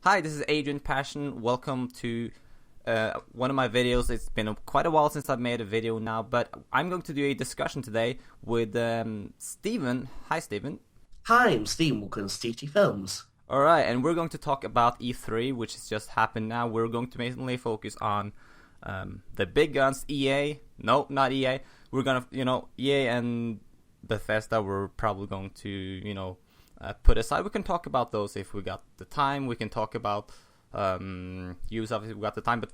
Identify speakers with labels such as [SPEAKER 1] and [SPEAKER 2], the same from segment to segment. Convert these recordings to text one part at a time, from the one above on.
[SPEAKER 1] Hi, this is Adrian Passion. Welcome to one of my videos. It's been quite a while since I've made a video now, but I'm going to do a discussion today with Steven. Hi, Steven.
[SPEAKER 2] Hi, I'm Steve. Welcome to TT Films.
[SPEAKER 1] Alright, and we're going to talk about E3, which has just happened now. We're going to mainly focus on the big guns, EA. No, not EA. We're gonna, EA and Bethesda, we're probably going to, put aside. We can talk about those if we got the time. We can talk about Ubisoft if we got the time. But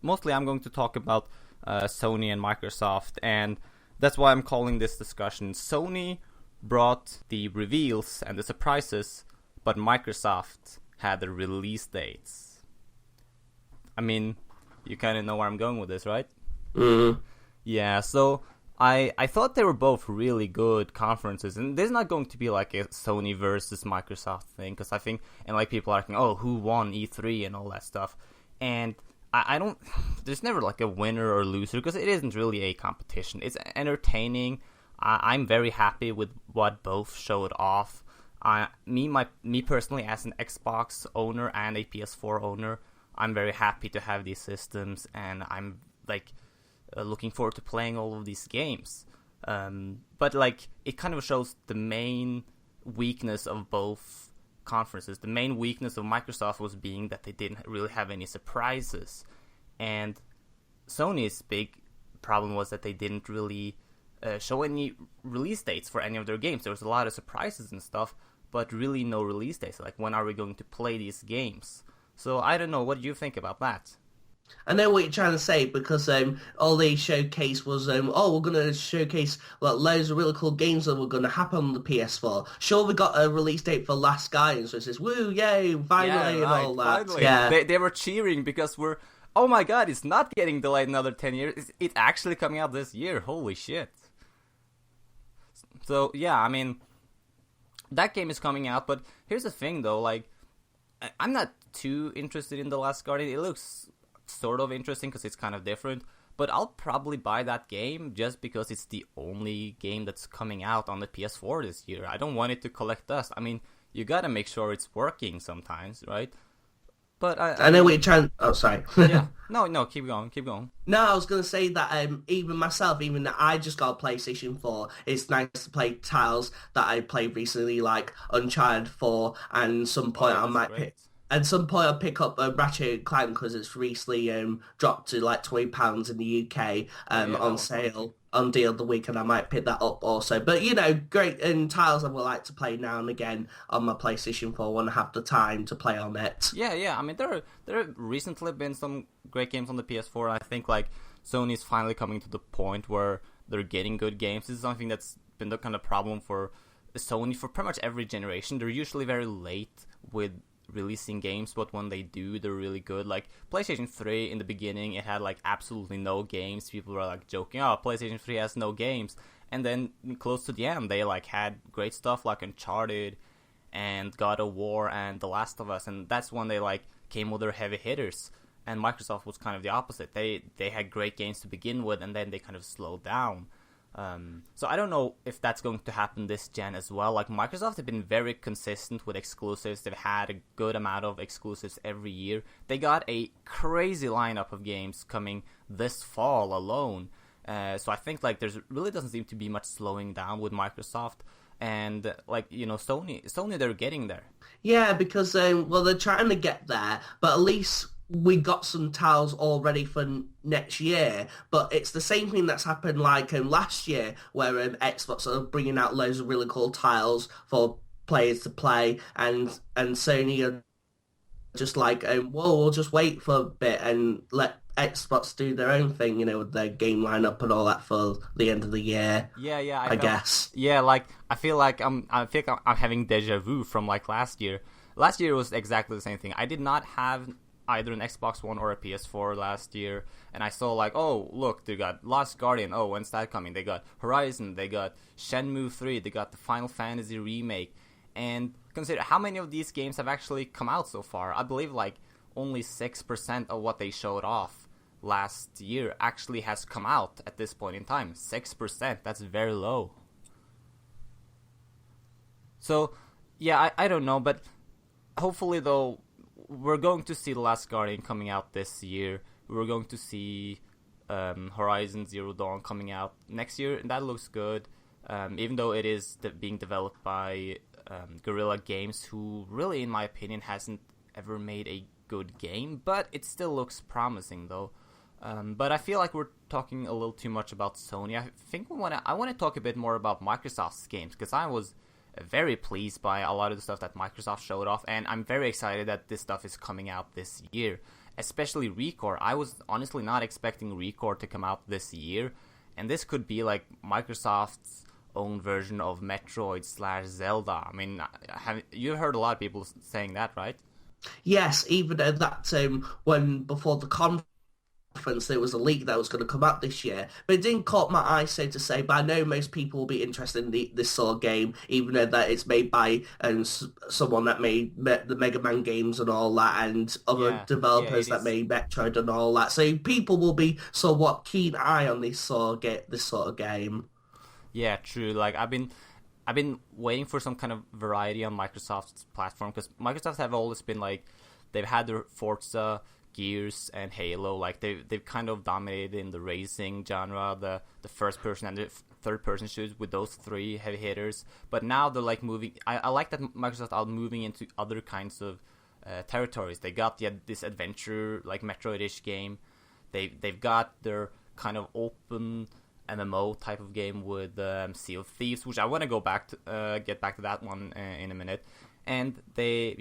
[SPEAKER 1] mostly I'm going to talk about Sony and Microsoft. And that's why I'm calling this discussion. Sony brought the reveals and the surprises, but Microsoft had the release dates. I mean, you kind of know where I'm going with this, right?
[SPEAKER 2] Mm-hmm.
[SPEAKER 1] Yeah, so I thought they were both really good conferences, and this is not going to be like a Sony versus Microsoft thing, because I think, and like people are asking, oh, who won E3 and all that stuff, and I don't, there's never like a winner or loser, because it isn't really a competition. It's entertaining. I'm very happy with what both showed off. Me personally, as an Xbox owner and a PS4 owner, I'm very happy to have these systems, and I'm like looking forward to playing all of these games. But like, it kind of shows the main weakness of both conferences. The main weakness of Microsoft was being that they didn't really have any surprises, and Sony's big problem was that they didn't really show any release dates for any of their games. There was a lot of surprises and stuff, but really no release dates. Like, when are we going to play these games? So I don't know. What do you think about that?
[SPEAKER 2] I know what you're trying to say because all they showcase was we're going to showcase like loads of really cool games that were going to happen on the PS4. Sure, we got a release date for Last Guardian, so it says woo, yay, finally,
[SPEAKER 1] Yeah,
[SPEAKER 2] and
[SPEAKER 1] right,
[SPEAKER 2] all that.
[SPEAKER 1] finally.
[SPEAKER 2] Yeah,
[SPEAKER 1] They were cheering because oh my god, it's not getting delayed another 10 years. It's actually coming out this year. Holy shit. So yeah, I mean, that game is coming out, but here's the thing though, like, I'm not too interested in The Last Guardian. It looks sort of interesting because it's kind of different, but I'll probably buy that game just because it's the only game that's coming out on the PS4 this year. I don't want it to collect dust. I mean, you gotta make sure it's working sometimes, right? But
[SPEAKER 2] I know what you're trying. Oh, sorry.
[SPEAKER 1] yeah, no, keep going, keep going.
[SPEAKER 2] No, I was going to say that even myself, even that I just got a PlayStation 4, it's nice to play titles that I played recently, like Uncharted 4, and some point
[SPEAKER 1] Oh,
[SPEAKER 2] I
[SPEAKER 1] that's
[SPEAKER 2] might
[SPEAKER 1] great.
[SPEAKER 2] pick. At some point, I'll pick up Ratchet and Clank because it's recently dropped to like £20 in the UK
[SPEAKER 1] Oh yeah, that
[SPEAKER 2] on
[SPEAKER 1] was fun.
[SPEAKER 2] sale on deal of the week, and I might pick that up also. But great and titles I would like to play now and again on my PlayStation 4 when I have the time to play on it.
[SPEAKER 1] Yeah. I mean, there have recently been some great games on the PS4. And I think like Sony's finally coming to the point where they're getting good games. This is something that's been the kind of problem for Sony for pretty much every generation. They're usually very late with releasing games, but when they do, they're really good. Like PlayStation 3 in the beginning, it had like absolutely no games. People were like joking, oh, PlayStation 3 has no games. And then close to the end, they like had great stuff like Uncharted and God of War and The Last of Us, and that's when they like came with their heavy hitters. And Microsoft was kind of the opposite. They had great games to begin with, and then they kind of slowed down. So I don't know if that's going to happen this gen as well. Like, Microsoft have been very consistent with exclusives. They've had a good amount of exclusives every year. They got a crazy lineup of games coming this fall alone. So I think like there's really doesn't seem to be much slowing down with Microsoft. And like, Sony, they're getting there.
[SPEAKER 2] Yeah, because they're trying to get there, but at least we got some tiles all ready for next year. But it's the same thing that's happened like last year, where Xbox are bringing out loads of really cool tiles for players to play, and Sony are just like, well, we'll just wait for a bit and let Xbox do their own thing, with their game lineup and all that for the end of the year,
[SPEAKER 1] Yeah,
[SPEAKER 2] I guess.
[SPEAKER 1] yeah, like I feel like I'm having deja vu from like last year. Last year was exactly the same thing. I did not have either an Xbox One or a PS4 last year, and I saw like, oh look, they got Last Guardian. Oh, when's that coming? They got Horizon. They got Shenmue 3. They got the Final Fantasy remake. And consider how many of these games have actually come out so far. I believe like only 6% of what they showed off last year actually has come out at this point in time. 6%, that's very low. So, yeah, I don't know, but hopefully though, we're going to see The Last Guardian coming out this year. We're going to see Horizon Zero Dawn coming out next year, and that looks good. Even though it is being developed by Guerrilla Games, who really, in my opinion, hasn't ever made a good game, but it still looks promising, though. But I feel like we're talking a little too much about Sony. I think I want to talk a bit more about Microsoft's games, because I was very pleased by a lot of the stuff that Microsoft showed off, and I'm very excited that this stuff is coming out this year, especially ReCore. I was honestly not expecting ReCore to come out this year, and this could be like Microsoft's own version of Metroid/Zelda. I mean, you've heard a lot of people saying that, right?
[SPEAKER 2] Yes, even at that when before the conference there was a leak that was going to come out this year, but it didn't caught my eye, so to say. But I know most people will be interested in this sort of game, even though that it's made by someone that made the Mega Man games and all that, and other developers that made Metroid and all that. So people will be somewhat keen eye on this sort of game.
[SPEAKER 1] Yeah, true. Like I've been waiting for some kind of variety on Microsoft's platform, because Microsoft have always been like, they've had their Forza, Gears, and Halo. Like they've kind of dominated in the racing genre, the first person and the third person shooters with those three heavy hitters. But now they're like moving. I like that Microsoft are moving into other kinds of territories. They got this adventure like Metroid-ish game. They've got their kind of open MMO type of game with Sea of Thieves, which I want to get back to that one in a minute. And they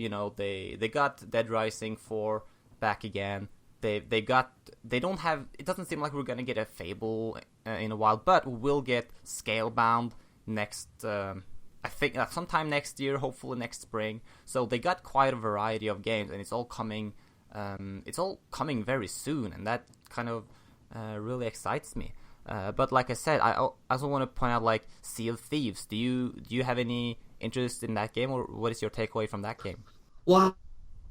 [SPEAKER 1] got Dead Rising 4 back again. They don't have. It doesn't seem like we're gonna get a Fable in a while, but we'll get Scalebound next. I think sometime next year, hopefully next spring. So they got quite a variety of games, and it's all coming. It's all coming very soon, and that kind of really excites me. But like I said, I also want to point out like Sea of Thieves. Do you have any interest in that game, or what is your takeaway from that game?
[SPEAKER 2] Well,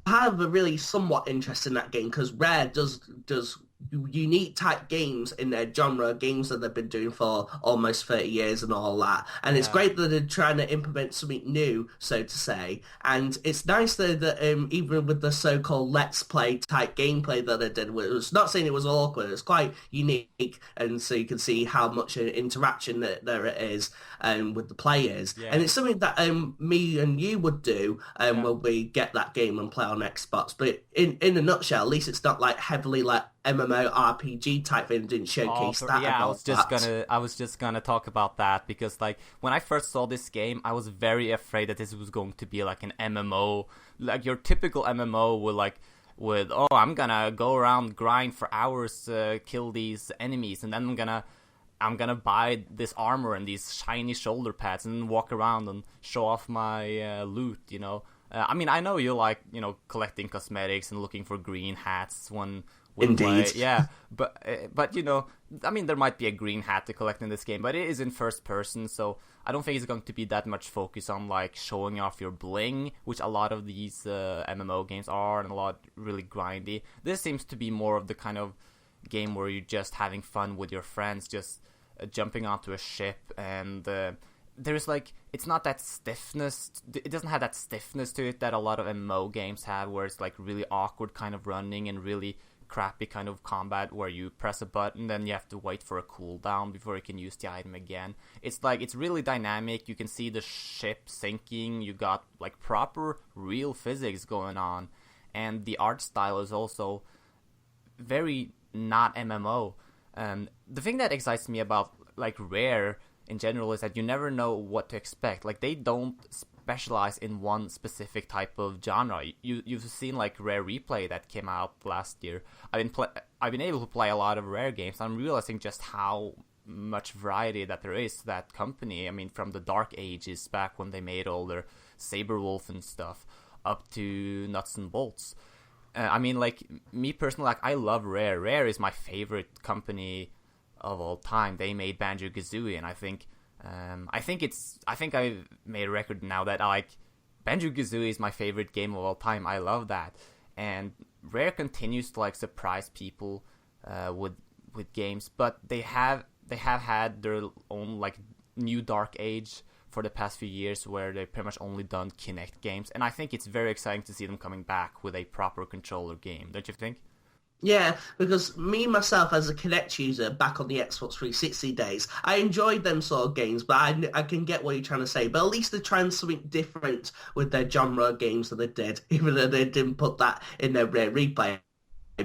[SPEAKER 2] I have a really somewhat interest in that game because Rare does unique type games in their genre, games that they've been doing for almost 30 years and all that. And it's great that they're trying to implement something new, so to say. And it's nice though that even with the so-called Let's Play type gameplay that they did, it was not saying it was awkward, it's quite unique, and so you can see how much interaction there it is with the players. Yeah. And it's something that me and you would do when we get that game and play on Xbox. But in a nutshell, at least it's not like heavily like MMO RPG type thing. Didn't showcase that.
[SPEAKER 1] Yeah, I was just gonna talk about that, because like when I first saw this game, I was very afraid that this was going to be like an MMO, like your typical MMO with I'm gonna go around, grind for hours, kill these enemies, and then I'm gonna buy this armor and these shiny shoulder pads and walk around and show off my loot. I mean, I know you like collecting cosmetics and looking for green hats when
[SPEAKER 2] Indeed.
[SPEAKER 1] Yeah, but I mean, there might be a green hat to collect in this game, but it is in first person, so I don't think it's going to be that much focus on like showing off your bling, which a lot of these MMO games are, and a lot really grindy. This seems to be more of the kind of game where you're just having fun with your friends, just jumping onto a ship, and there's like, it's not that stiffness. It doesn't have that stiffness to it that a lot of MMO games have, where it's like really awkward kind of running and really crappy kind of combat where you press a button, then you have to wait for a cooldown before you can use the item again. It's like, it's really dynamic. You can see the ship sinking. You got like proper real physics going on, and the art style is also very not MMO. The thing that excites me about like Rare in general is that you never know what to expect. Like, they don't specialize in one specific type of genre. You've seen like Rare Replay that came out last year. I've been able to play a lot of Rare games. I'm realizing just how much variety that there is to that company. I mean, from the dark ages back when they made all their Saberwolf and stuff, up to Nuts and Bolts. I mean, like, me personally, like, I love Rare. Rare is my favorite company of all time. They made Banjo-Kazooie, and I think I made a record now that I like Banjo-Kazooie is my favorite game of all time. I love that, and Rare continues to like surprise people with games, but they have had their own like new dark age for the past few years where they've pretty much only done Kinect games, and I think it's very exciting to see them coming back with a proper controller game, don't you think?
[SPEAKER 2] Yeah, because me myself as a Kinect user back on the Xbox 360 days, I enjoyed them sort of games, but I can get what you're trying to say. But at least they're trying something different with their genre games that they did, even though they didn't put that in their rare replay.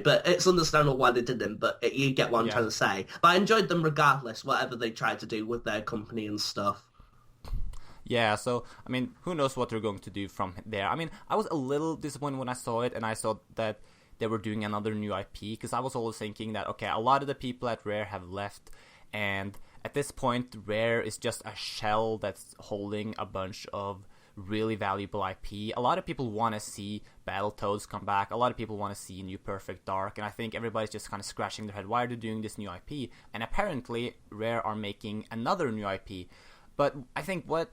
[SPEAKER 2] But it's understandable why they didn't, but you get what I'm trying to say. But I enjoyed them regardless, whatever they tried to do with their company and stuff.
[SPEAKER 1] Yeah, so, I mean, who knows what they're going to do from there. I mean, I was a little disappointed when I saw it, and I saw that they were doing another new IP, because I was always thinking that, okay, a lot of the people at Rare have left, and at this point, Rare is just a shell that's holding a bunch of really valuable IP. A lot of people want to see Battletoads come back. A lot of people want to see New Perfect Dark, and I think everybody's just kind of scratching their head. Why are they doing this new IP? And apparently, Rare are making another new IP. But I think what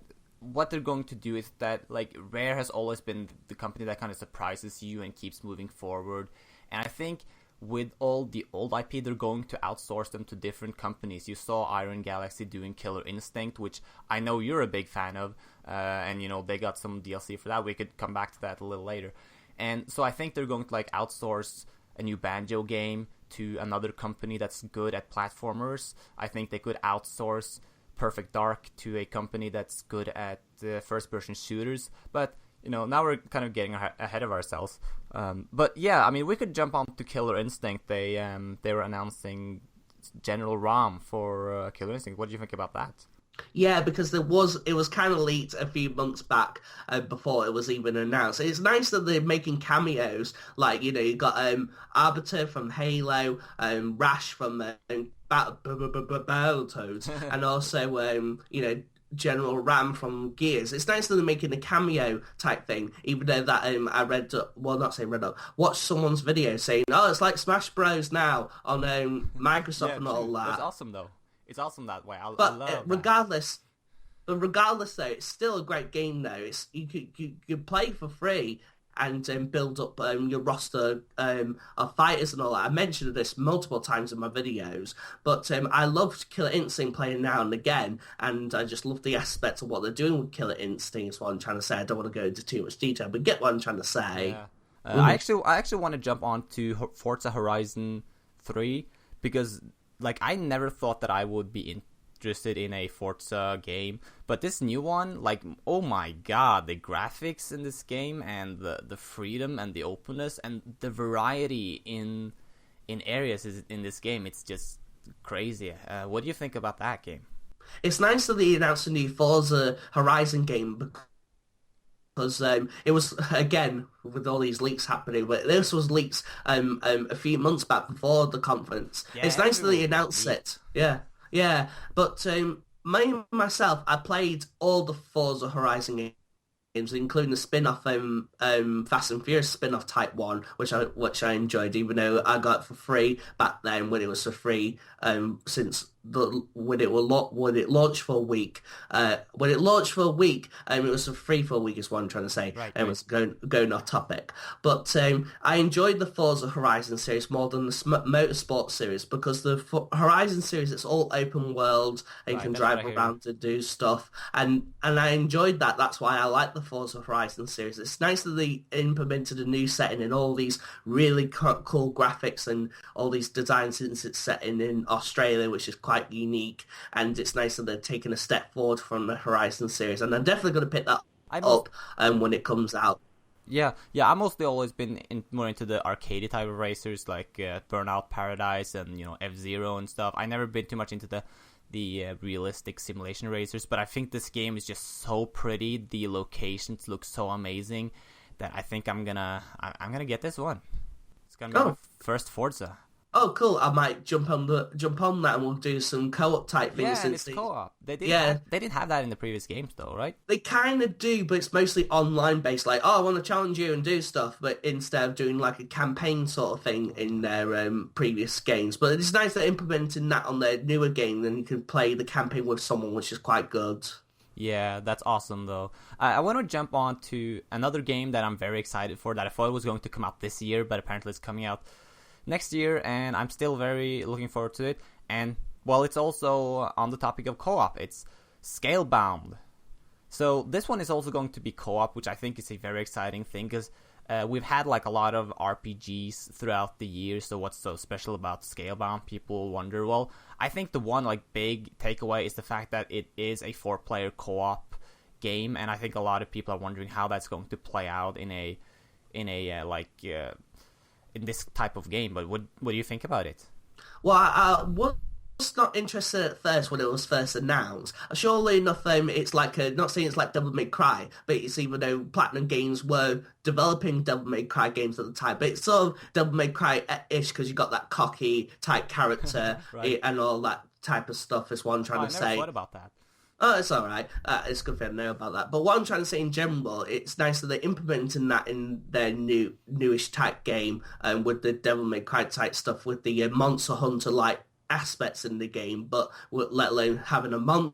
[SPEAKER 1] they're going to do is that, like, Rare has always been the company that kind of surprises you and keeps moving forward. And I think with all the old IP, they're going to outsource them to different companies. You saw Iron Galaxy doing Killer Instinct, which I know you're a big fan of, and, you know, they got some DLC for that. We could come back to that a little later. And so I think they're going to, like, outsource a new Banjo game to another company that's good at platformers. I think they could outsource Perfect Dark to a company that's good at first-person shooters, but, you know, now we're kind of getting ahead of ourselves. But yeah, I mean, we could jump on to Killer Instinct. They were announcing General ROM for Killer Instinct. What do you think about that?
[SPEAKER 2] Yeah, because it was kind of leaked a few months back before it was even announced. It's nice that they're making cameos, like, you know, you got Arbiter from Halo, Rash from Battletoads, and also you know, General Ram from Gears. It's nice that they're making a cameo type thing, even though that I read, well, not saying read up, watched someone's video saying, oh, it's like Smash Bros. Now on Microsoft and all that.
[SPEAKER 1] It's awesome though. It's awesome that way. I love
[SPEAKER 2] regardless, that. Regardless though, it's still a great game though. It's you could play for free and build up your roster of fighters and all that. I mentioned this multiple times in my videos, but I loved Killer Instinct playing now and again, and I just love the aspect of what they're doing with Killer Instinct. Is what I'm trying to say. I don't want to go into too much detail, but get what I'm trying to say.
[SPEAKER 1] Yeah. I actually want to jump on to Forza Horizon 3 because, like, I never thought that I would be interested in a Forza game, but this new one, like, oh my god, the graphics in this game and the freedom and the openness and the variety in areas in this game, it's just crazy. What do you think about that game?
[SPEAKER 2] It's nice that they announced a new Forza Horizon game because it was, again, with all these leaks happening, but this was leaks a few months back before the conference. Yeah, it's nice that they announced it. Yeah. But myself, I played all the Forza Horizon games, including the spin-off Fast and Furious spin-off Type 1, which I enjoyed, even though I got it for free back then when it was for free, since when it launched for a week. When it launched for a week, it was for free for a week is what I'm trying to say. Right. It was going off topic. But I enjoyed the Forza Horizon series more than the Motorsport series because the Horizon series, it's all open world and you can drive around to do stuff. And I enjoyed that. That's why I like the Forza Horizon series. It's nice that they implemented a new setting and all these really cool graphics and all these designs since it's set in Australia, which is quite unique, and it's nice that they're taking a step forward from the Horizon series, and I'm definitely going to pick that up when it comes out.
[SPEAKER 1] Yeah, I've mostly always been more into the arcade type of racers, like Burnout Paradise and, you know, F-Zero and stuff. I've never been too much into the realistic simulation racers, but I think this game is just so pretty. The locations look so amazing that I think I'm gonna get this one. It's gonna be my first Forza.
[SPEAKER 2] Oh, cool! I might jump on that, and we'll do some co-op type things.
[SPEAKER 1] Yeah, and it's co-op. They didn't have that in the previous games, though, right?
[SPEAKER 2] They kind of do, but it's mostly online based. Like, oh, I want to challenge you and do stuff, but instead of doing like a campaign sort of thing in their previous games. But it's nice that implementing that on their newer game, then you can play the campaign with someone, which is quite good.
[SPEAKER 1] Yeah, that's awesome, though. I want to jump on to another game that I'm very excited for that I thought was going to come out this year, but apparently it's coming out next year, and I'm still very looking forward to it. And, well, it's also on the topic of co-op. It's Scalebound. So this one is also going to be co-op, which I think is a very exciting thing because we've had like a lot of RPGs throughout the years. So what's so special about Scalebound? People wonder. Well, I think the one like big takeaway is the fact that it is a 4-player co-op game, and I think a lot of people are wondering how that's going to play out in this type of game. But what do you think about it?
[SPEAKER 2] Well, I was not interested at first when it was first announced. Surely enough, it's like not saying it's like Devil May Cry, but it's even though Platinum Games were developing Devil May Cry games at the time, but it's sort of Devil May Cry-ish because you got that cocky type character right. And all that type of stuff. Is what I'm trying to say.
[SPEAKER 1] I never thought about that.
[SPEAKER 2] Oh, it's all right. It's good for you to know about that. But what I'm trying to say in general, it's nice that they're implementing that in their newish type game with the Devil May Cry type stuff, with the Monster Hunter-like aspects in the game, but let alone having a monster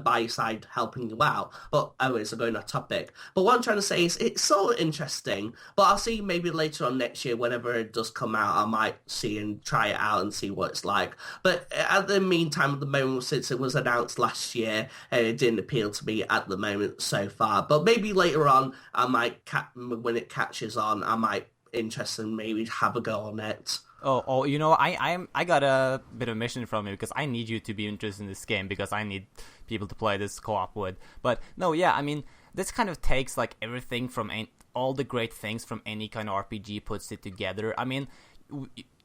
[SPEAKER 2] by your side helping you out. But anyways, I'm going off topic. But what I'm trying to say is it's so interesting, but I'll see maybe later on next year, whenever it does come out, I might see and try it out and see what it's like. But at the meantime, at the moment, since it was announced last year, it didn't appeal to me at the moment so far. But maybe later on, I might, when it catches on, I might interested and maybe have a go on it.
[SPEAKER 1] Oh, you know, I got a bit of a mission from you because I need you to be interested in this game because I need people to play this co-op with. But no, yeah, I mean, this kind of takes like everything from all the great things from any kind of RPG, puts it together. I mean,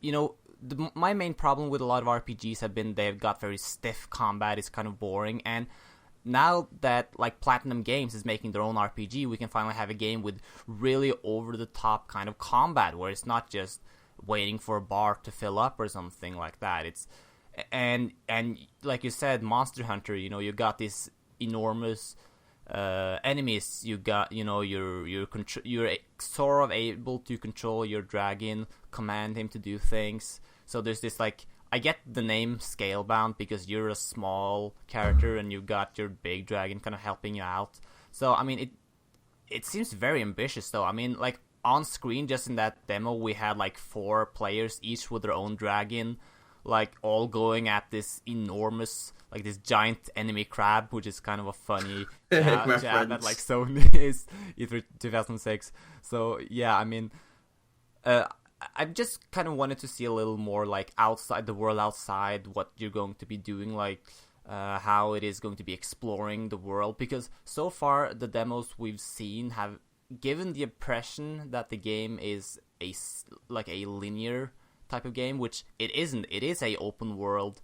[SPEAKER 1] you know, my main problem with a lot of RPGs have been they've got very stiff combat. It's kind of boring, and now that like Platinum Games is making their own RPG, we can finally have a game with really over the top kind of combat where it's not just waiting for a bar to fill up or something like that. It's and like you said, Monster Hunter, you know, you got these enormous enemies. You got, you know, you're sort of able to control your dragon, command him to do things. So there's this like, I get the name Scalebound because you're a small character and you got your big dragon kind of helping you out. So I mean, it seems very ambitious though. I mean, like on screen, just in that demo, we had like 4 players, each with their own dragon, like all going at this enormous, like this giant enemy crab, which is kind of a funny jab that like Sony is either 2006. So yeah, I mean, I just kind of wanted to see a little more like outside the world, outside what you're going to be doing, like how it is going to be exploring the world, because so far the demos we've seen have given the impression that the game is a linear type of game, which it isn't. It is a open world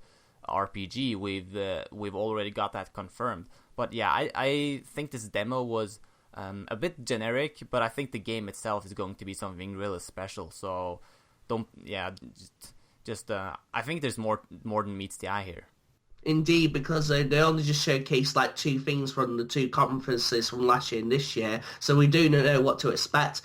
[SPEAKER 1] RPG. We've already got that confirmed. But yeah, I think this demo was a bit generic, but I think the game itself is going to be something really special. So I think there's more than meets the eye here.
[SPEAKER 2] Indeed, because they only just showcased like 2 things from the 2 conferences from last year and this year, so we do know what to expect.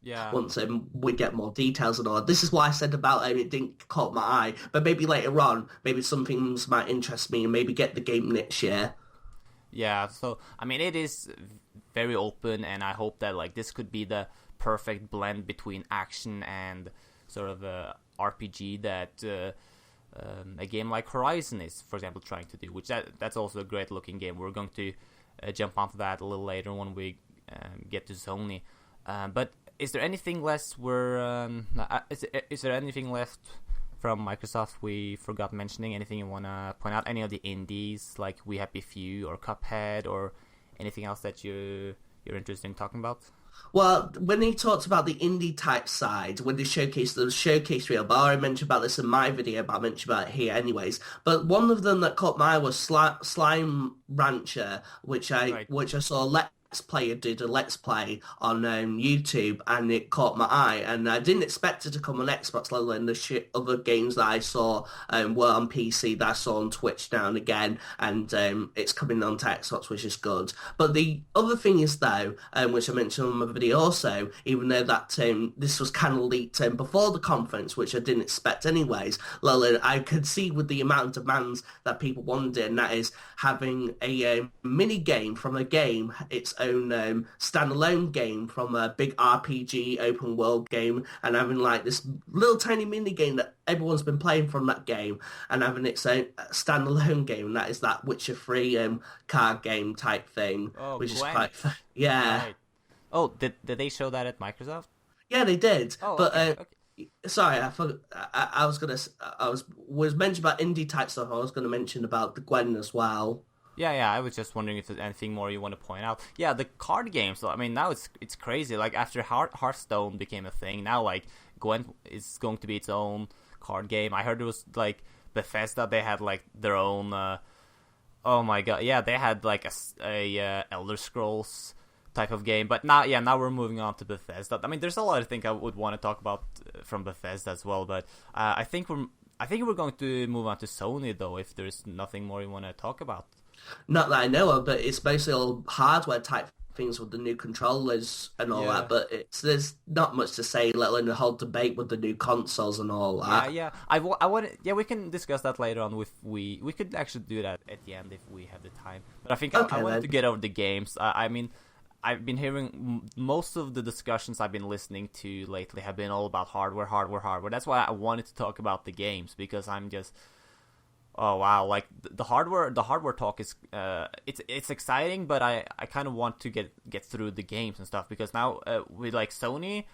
[SPEAKER 1] Yeah.
[SPEAKER 2] Once we get more details and all. This is why I said about it didn't caught my eye, but maybe later on, maybe some things might interest me and maybe get the game next year.
[SPEAKER 1] Yeah, so I mean, it is very open, and I hope that like this could be the perfect blend between action and sort of a RPG that a game like Horizon is, for example, trying to do, which that's also a great looking game. We're going to jump onto that a little later when we get to Sony. But is there anything less is there anything left from Microsoft we forgot mentioning? Anything you want to point out? Any of the indies like We Happy Few or Cuphead or anything else that you're interested in talking about?
[SPEAKER 2] Well, when he talked about the indie type side, when they showcased the showcase reel, but I already mentioned about this in my video, but I mentioned about it here anyways. But one of them that caught my eye was Slime Rancher, which I saw Let's Player did a Let's Play on YouTube, and it caught my eye. And I didn't expect it to come on Xbox, let alone the other games that I saw were on PC that I saw on Twitch now and again, and it's coming on to Xbox, which is good. But the other thing is, though, which I mentioned on my video also, even though that this was kind of leaked before the conference, which I didn't expect anyways, I could see with the amount of demands that people wanted, and that is having a mini game from a game, its own standalone game from a big RPG open world game and having like this little tiny mini game that everyone's been playing from that game and having its own standalone game. And that is that Witcher 3 card game type thing,
[SPEAKER 1] Oh,
[SPEAKER 2] which is
[SPEAKER 1] Gwent.
[SPEAKER 2] quite yeah.
[SPEAKER 1] Right. Oh, did they show that at Microsoft?
[SPEAKER 2] Yeah, they did.
[SPEAKER 1] Oh,
[SPEAKER 2] But
[SPEAKER 1] okay. Okay.
[SPEAKER 2] sorry, I forgot. I was gonna. I was mentioned about indie type stuff. I was gonna mention about the Gwen as well.
[SPEAKER 1] Yeah. I was just wondering if there's anything more you want to point out. Yeah, the card games. I mean, now it's crazy. Like after Hearthstone became a thing, now like Gwent is going to be its own card game. I heard it was like Bethesda. They had like their own. Oh my god, yeah, they had like a Elder Scrolls type of game, but now we're moving on to Bethesda. I mean, there's a lot of things I would want to talk about from Bethesda as well, but I think we're going to move on to Sony though. If there's nothing more you want to talk about.
[SPEAKER 2] Not that I know of, but it's basically all hardware type things with the new controllers and all
[SPEAKER 1] Yeah.
[SPEAKER 2] that. But there's not much to say, let alone the whole debate with the new consoles and all that.
[SPEAKER 1] Yeah. I want. Yeah, we can discuss that later on. If we could actually do that at the end if we have the time. But I think
[SPEAKER 2] Okay,
[SPEAKER 1] I wanted
[SPEAKER 2] then.
[SPEAKER 1] to get over the games. I mean, I've been hearing most of the discussions I've been listening to lately have been all about hardware. That's why I wanted to talk about the games because I'm just, oh wow, like the hardware talk is it's exciting, but I kind of want to get through the games and stuff because now with like Sony,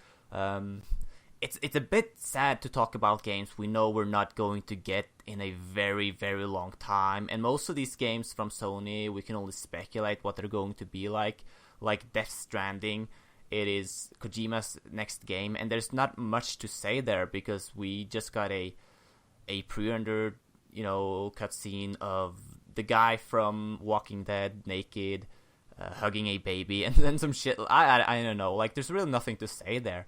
[SPEAKER 1] it's a bit sad to talk about games we know we're not going to get in a very, very long time, and most of these games from Sony we can only speculate what they're going to be like Death Stranding. It is Kojima's next game, and there's not much to say there because we just got a pre-rendered, cutscene of the guy from Walking Dead naked, hugging a baby, and then some shit. I don't know. Like, there's really nothing to say there.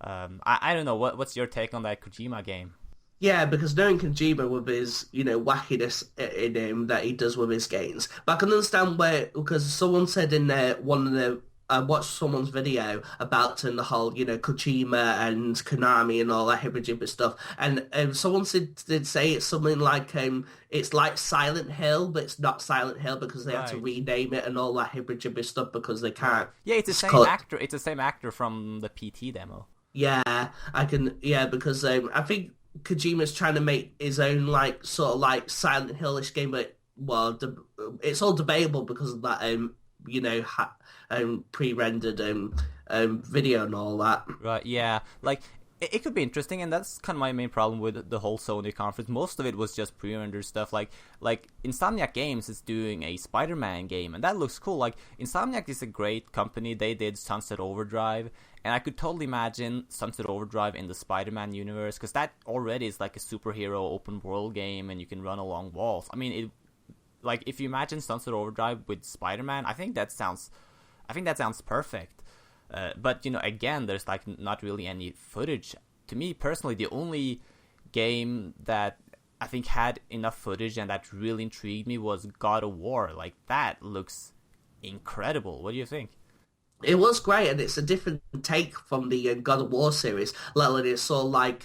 [SPEAKER 1] I don't know. What's your take on that Kojima game?
[SPEAKER 2] Yeah, because knowing Kojima with his, wackiness in him that he does with his games. But I can understand because someone said in one of the, I watched someone's video about the whole, Kojima and Konami and all that hibba stuff. And someone did say it's something like, it's like Silent Hill, but it's not Silent Hill because they had to
[SPEAKER 1] Right.
[SPEAKER 2] rename it and all that hibba stuff because they can't.
[SPEAKER 1] Yeah, it's the
[SPEAKER 2] It's
[SPEAKER 1] same
[SPEAKER 2] called-
[SPEAKER 1] actor. It's the same actor from the PT demo.
[SPEAKER 2] Yeah, because I think Kojima's trying to make his own sort of Silent Hill-ish game, but it's all debatable because of that pre-rendered video and all that.
[SPEAKER 1] Right, yeah. Like, it could be interesting, and that's kind of my main problem with the whole Sony conference. Most of it was just pre-rendered stuff. Like Insomniac Games is doing a Spider-Man game, and that looks cool. Like, Insomniac is a great company. They did Sunset Overdrive, and I could totally imagine Sunset Overdrive in the Spider-Man universe, because that already is like a superhero open-world game, and you can run along walls. I mean, if you imagine Sunset Overdrive with Spider-Man, I think that sounds perfect. But again, there's like not really any footage. To me personally, the only game that I think had enough footage and that really intrigued me was God of War. Like, that looks incredible. What do you think?
[SPEAKER 2] It was great, and it's a different take from the God of War series. Let alone it's sort of like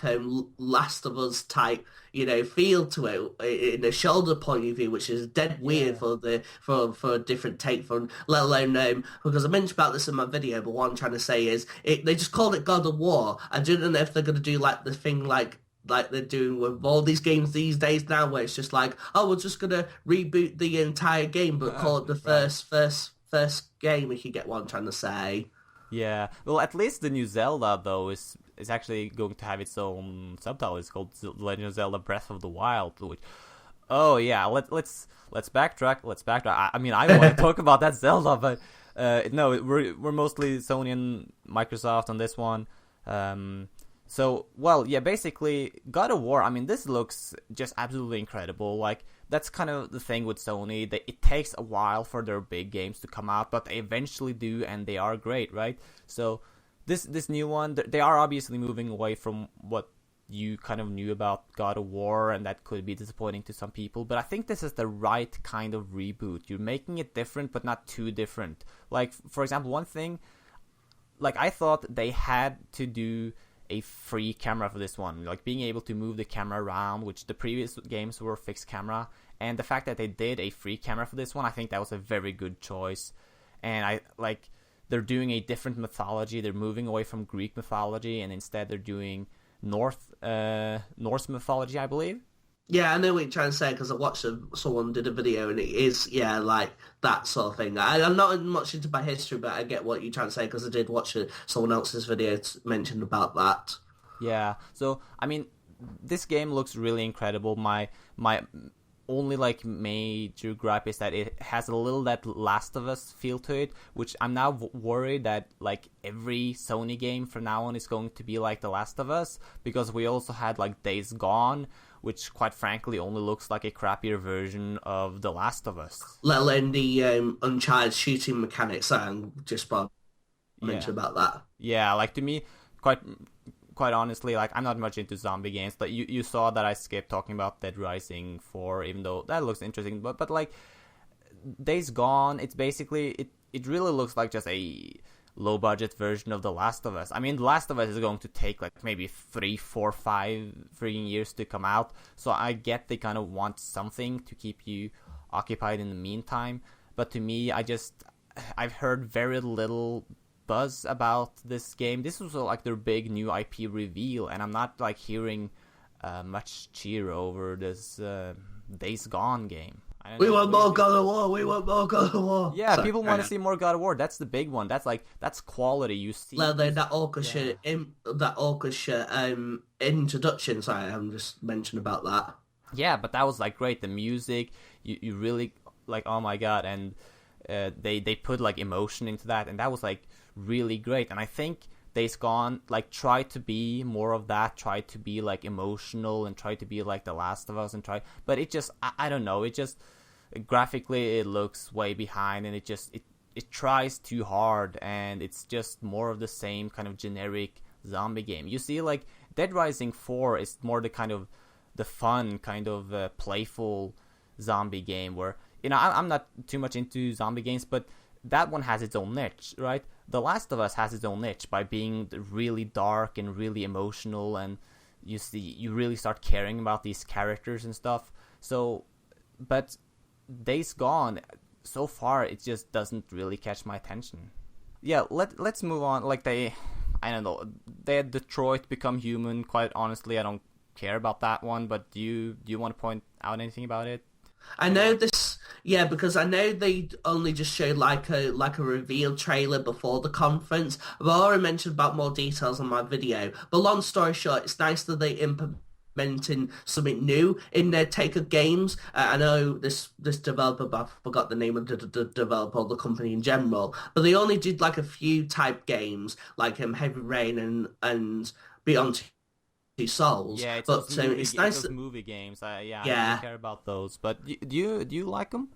[SPEAKER 2] Last of Us type, feel to it in a shoulder point of view, which is dead weird for a different take from. Let alone because I mentioned about this in my video, but what I'm trying to say is they just called it God of War. I don't know if they're going to do like the thing like they're doing with all these games these days now, where it's just like, oh, we're just going to reboot the entire game, but call it the first game, if you get what I'm trying to say.
[SPEAKER 1] Yeah, well, at least the new Zelda though is actually going to have its own subtitle. It's called Legend of Zelda: Breath of the Wild. Which, oh yeah, let's backtrack. I mean, I want to talk about that Zelda, but no, we're mostly Sony and Microsoft on this one. So, well, yeah, basically, God of War, I mean, this looks just absolutely incredible. Like, that's kind of the thing with Sony. It takes a while for their big games to come out, but they eventually do, and they are great, right? So, this new one, they are obviously moving away from what you kind of knew about God of War, and that could be disappointing to some people, but I think this is the right kind of reboot. You're making it different, but not too different. Like, for example, one thing, like, I thought they had to do a free camera for this one, like being able to move the camera around, which the previous games were fixed camera, and the fact that they did a free camera for this one, I think that was a very good choice. and I like they're doing a different mythology. They're moving away from Greek mythology, and instead they're doing Norse mythology, I believe.
[SPEAKER 2] Yeah, I know what you're trying to say because I watched someone did a video and it is, yeah, like that sort of thing. I'm not much into my history, but I get what you're trying to say because I did watch someone else's video mentioned about that.
[SPEAKER 1] Yeah, so I mean, this game looks really incredible. My only like major gripe is that it has a little that Last of Us feel to it, which I'm now worried that like every Sony game from now on is going to be like The Last of Us, because we also had like Days Gone, which quite frankly only looks like a crappier version of The Last of Us.
[SPEAKER 2] Let alone the Uncharted shooting mechanics. I'm just about to mention about that.
[SPEAKER 1] Yeah, like to me, quite honestly, like I'm not much into zombie games, but you saw that I skipped talking about Dead Rising 4, even though that looks interesting. But like Days Gone, it's basically it really looks like just a low budget version of The Last of Us. I mean, The Last of Us is going to take like maybe 3, 4, 5 freaking years to come out, so I get they kind of want something to keep you occupied in the meantime. But to me, I've heard very little buzz about this game. This was like their big new IP reveal, and I'm not like hearing much cheer over this Days Gone game.
[SPEAKER 2] We want more God of War. We want more God of War.
[SPEAKER 1] Yeah, people want to see more God of War. That's the big one. That's quality. You see,
[SPEAKER 2] well, that orchestra, introduction. Sorry, I'm just mentioning about that.
[SPEAKER 1] Yeah, but that was like great. The music, you really like. Oh my god! And they put like emotion into that, and that was like really great. And I think Days Gone like tried to be more of that, tried to be like emotional, and tried to be like The Last of Us, but it just I don't know. It just graphically it looks way behind, and it tries too hard, and it's just more of the same kind of generic zombie game. You see, like Dead Rising 4 is more the kind of the fun kind of playful zombie game where, you know, I'm not too much into zombie games, but that one has its own niche, right? The Last of Us has its own niche by being really dark and really emotional, and you really start caring about these characters and stuff. So, but Days Gone, so far, it just doesn't really catch my attention. Yeah, let's move on. Like I don't know, they had Detroit Become Human. Quite honestly, I don't care about that one. But do you want to point out anything about it?
[SPEAKER 2] I know this, yeah, because I know they only just showed like a reveal trailer before the conference. I've already mentioned about more details on my video. But long story short, it's nice that they implementing something new in their take of games. I know this developer, but I forgot the name of the developer or the company in general. But they only did like a few type games, like Heavy Rain and Beyond Two Souls.
[SPEAKER 1] Yeah, it's
[SPEAKER 2] but
[SPEAKER 1] it's
[SPEAKER 2] nice
[SPEAKER 1] those movie games. I don't care about those. But do you like them?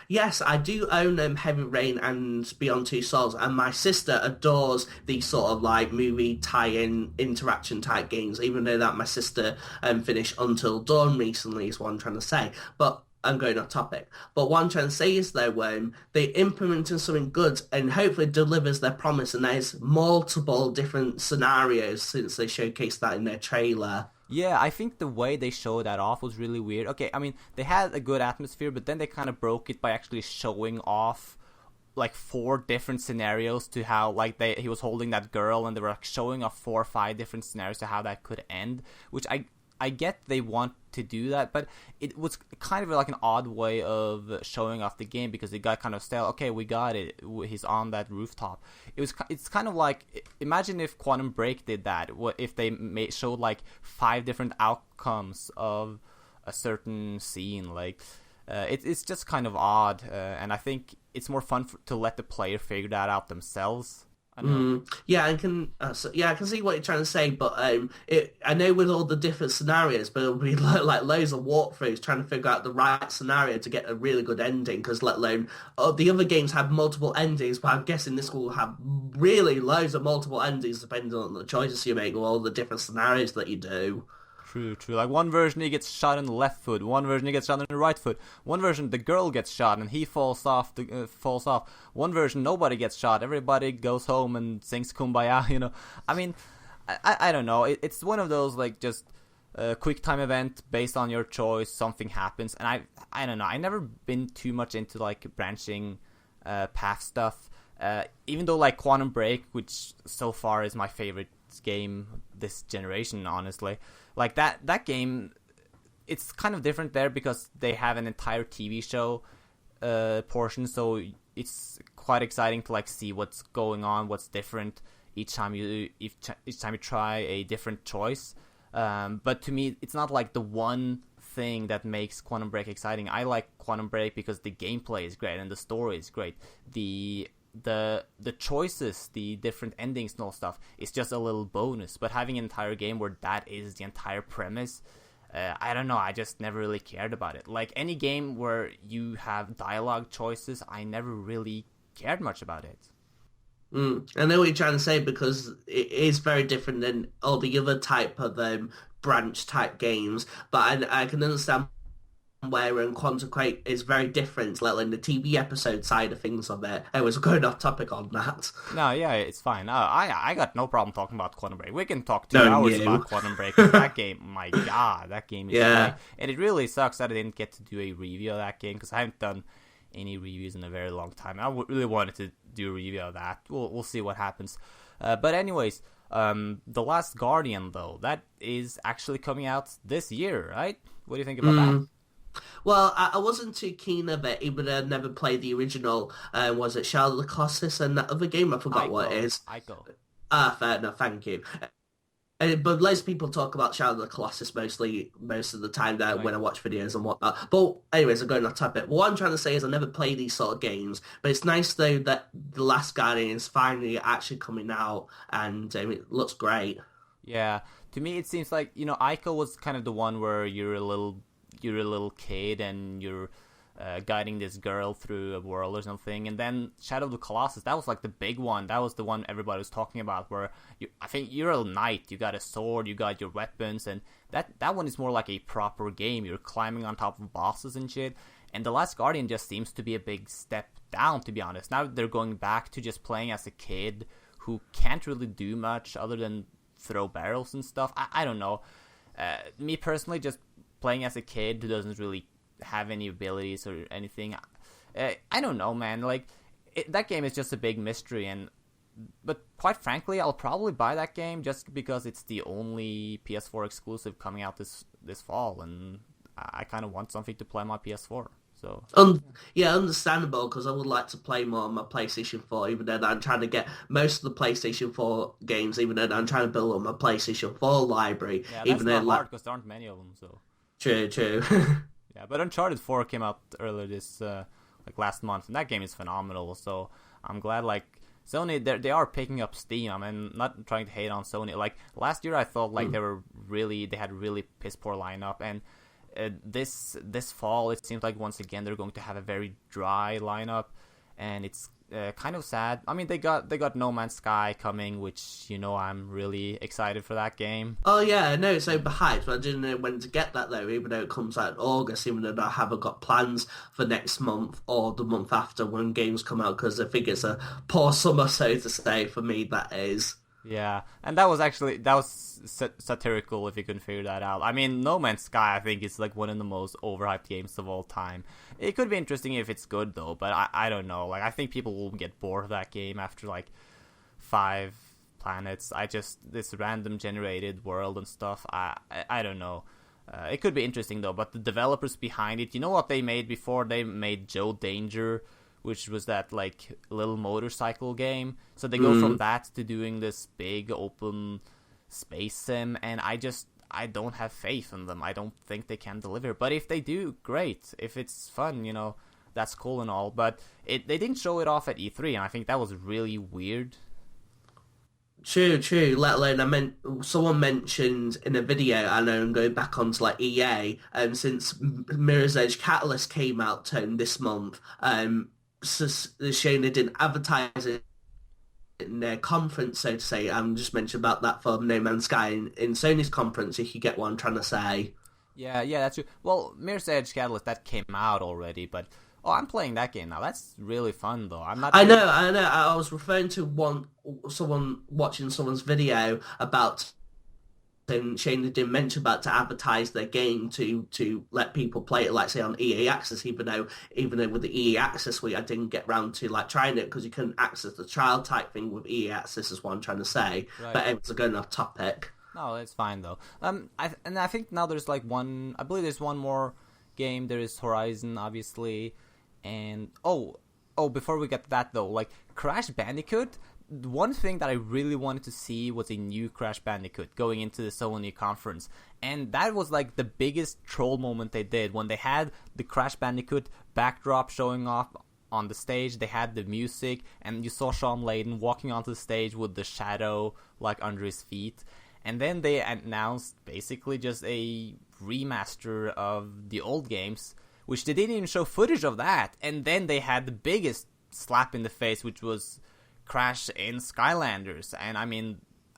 [SPEAKER 2] Yes, I do own Heavy Rain and Beyond Two Souls, and my sister adores these sort of like movie tie-in interaction type games, even though that my sister finished Until Dawn recently is what I'm trying to say. But I'm going off topic. But what I'm trying to say is though, they implemented something good and hopefully delivers their promise, and there's multiple different scenarios since they showcased that in their trailer.
[SPEAKER 1] Yeah, I think the way they showed that off was really weird. Okay, I mean, they had a good atmosphere, but then they kind of broke it by actually showing off like 4 different scenarios to how like he was holding that girl, and they were like showing off 4 or 5 different scenarios to how that could end, which I get they want to do that, but it was kind of like an odd way of showing off the game, because it got kind of stale. Okay, we got it. He's on that rooftop. It's kind of like, imagine if Quantum Break did that. What if they showed like 5 different outcomes of a certain scene? Like, it's just kind of odd, and I think it's more fun to let the player figure that out themselves.
[SPEAKER 2] Yeah, I can see what you're trying to say, but I know with all the different scenarios, but it'll be like loads of walkthroughs trying to figure out the right scenario to get a really good ending. Because let alone the other games have multiple endings, but I'm guessing this will have really loads of multiple endings depending on the choices you make or all the different scenarios that you do.
[SPEAKER 1] True. Like one version he gets shot in the left foot, one version he gets shot in the right foot, one version the girl gets shot and he falls off. One version nobody gets shot, everybody goes home and sings Kumbaya. You know, I mean, I don't know. It's one of those like just quick time event based on your choice. Something happens, and I don't know. I never been too much into like branching path stuff. Even though like Quantum Break, which so far is my favorite game this generation, honestly, like that game, it's kind of different there because they have an entire TV show portion, so it's quite exciting to like see what's going on, what's different each time you try a different choice. But to me, it's not like the one thing that makes Quantum Break exciting. I like Quantum Break because the gameplay is great and the story is great. The choices, the different endings and all stuff, is just a little bonus. But having an entire game where that is the entire premise, I don't know, I just never really cared about it. Like any game where you have dialogue choices, I never really cared much about it.
[SPEAKER 2] I know what you're trying to say because it is very different than all the other type of branch type games, but I can understand where Quantum Quake is very different, like in the TV episode side of things of it. I was going off topic on that.
[SPEAKER 1] No, yeah, it's fine. I got no problem talking about Quantum Break. We can talk 2 hours about Quantum Break. That game, my god, that game is great. And it really sucks that I didn't get to do a review of that game because I haven't done any reviews in a very long time. I really wanted to do a review of that. We'll see what happens. But anyways, The Last Guardian, though, that is actually coming out this year, right? What do you think about that?
[SPEAKER 2] Well, I wasn't too keen of it, even though I never played the original. Was it Shadow of the Colossus and that other game? I forgot what it is.
[SPEAKER 1] Ico.
[SPEAKER 2] Fair enough, thank you. But loads of people talk about Shadow of the Colossus most of the time when I watch videos and whatnot. But anyways, I'm going off topic. What I'm trying to say is I never play these sort of games, but it's nice though that The Last Guardian is finally actually coming out and it looks great.
[SPEAKER 1] Yeah, to me it seems like, Ico was kind of the one where you're a little kid and you're guiding this girl through a world or something, and then Shadow of the Colossus, that was like the big one. That was the one everybody was talking about, where I think you're a knight, you got a sword, you got your weapons, and that one is more like a proper game. You're climbing on top of bosses and shit, and The Last Guardian just seems to be a big step down, to be honest. Now they're going back to just playing as a kid who can't really do much other than throw barrels and stuff. I don't know. Me personally, just playing as a kid who doesn't really have any abilities or anything, I don't know, man. Like that game is just a big mystery, but quite frankly, I'll probably buy that game just because it's the only PS4 exclusive coming out this fall, and I kind of want something to play on my PS4. So
[SPEAKER 2] yeah, understandable, because I would like to play more on my PlayStation 4, even though I'm trying to get most of the PlayStation 4 games, even though I'm trying to build up my PlayStation 4 library.
[SPEAKER 1] Yeah, that's not hard because there aren't many of them. So
[SPEAKER 2] true.
[SPEAKER 1] Yeah, but Uncharted 4 came out earlier this last month, and that game is phenomenal. So I'm glad Sony, they are picking up steam. I mean, not trying to hate on Sony. Like last year, I thought they had really piss poor lineup, and this fall it seems like once again they're going to have a very dry lineup, and it's kind of sad. I mean, they got No Man's Sky coming, which I'm really excited for that game.
[SPEAKER 2] Oh yeah, I know it's overhyped, but I didn't know when to get that though. Even though it comes out in August, even though I haven't got plans for next month or the month after when games come out, because I think it's a poor summer, so to say, for me. That is.
[SPEAKER 1] Yeah, and that was satirical if you couldn't figure that out. I mean, No Man's Sky, I think, is like one of the most overhyped games of all time. It could be interesting if it's good though, but I don't know. Like, I think people will get bored of that game after like 5 planets. This random generated world and stuff. I don't know. It could be interesting though, but the developers behind it, you know what they made before? They made Joe Danger, which was that like little motorcycle game. So they go from that to doing this big open space sim, and I don't have faith in them. I don't think they can deliver. But if they do, great. If it's fun, that's cool and all. But they didn't show it off at E3, and I think that was really weird.
[SPEAKER 2] True. Let alone, someone mentioned in a video, I know I'm going back onto like EA, since Mirror's Edge Catalyst came out this month, so they're showing they didn't advertise it in their conference, so to say. I'm just mentioning about that for No Man's Sky in Sony's conference, if you get what I'm trying to say. Yeah,
[SPEAKER 1] that's true. Well, Mirror's Edge Catalyst, that came out already, but I'm playing that game now. That's really fun, though.
[SPEAKER 2] I know. I was referring to someone watching someone's video about Shane didn't mention about to advertise their game to let people play it, like say on EA Access. Even though with the EA Access week, I didn't get round to like trying it because you couldn't access the trial type thing with EA Access. Is what I'm trying to say.
[SPEAKER 1] Right.
[SPEAKER 2] But it was going off topic.
[SPEAKER 1] No, it's fine though. I think now there's like one. I believe there's one more game. There is Horizon, obviously, and before we get to that though, like Crash Bandicoot. One thing that I really wanted to see was a new Crash Bandicoot going into the Sony conference, and that was like the biggest troll moment they did when they had the Crash Bandicoot backdrop showing off on the stage. They had the music, and you saw Sean Layden walking onto the stage with the shadow like under his feet. And then they announced basically just a remaster of the old games, which they didn't even show footage of that. And then they had the biggest slap in the face, which was Crash in Skylanders. And I mean,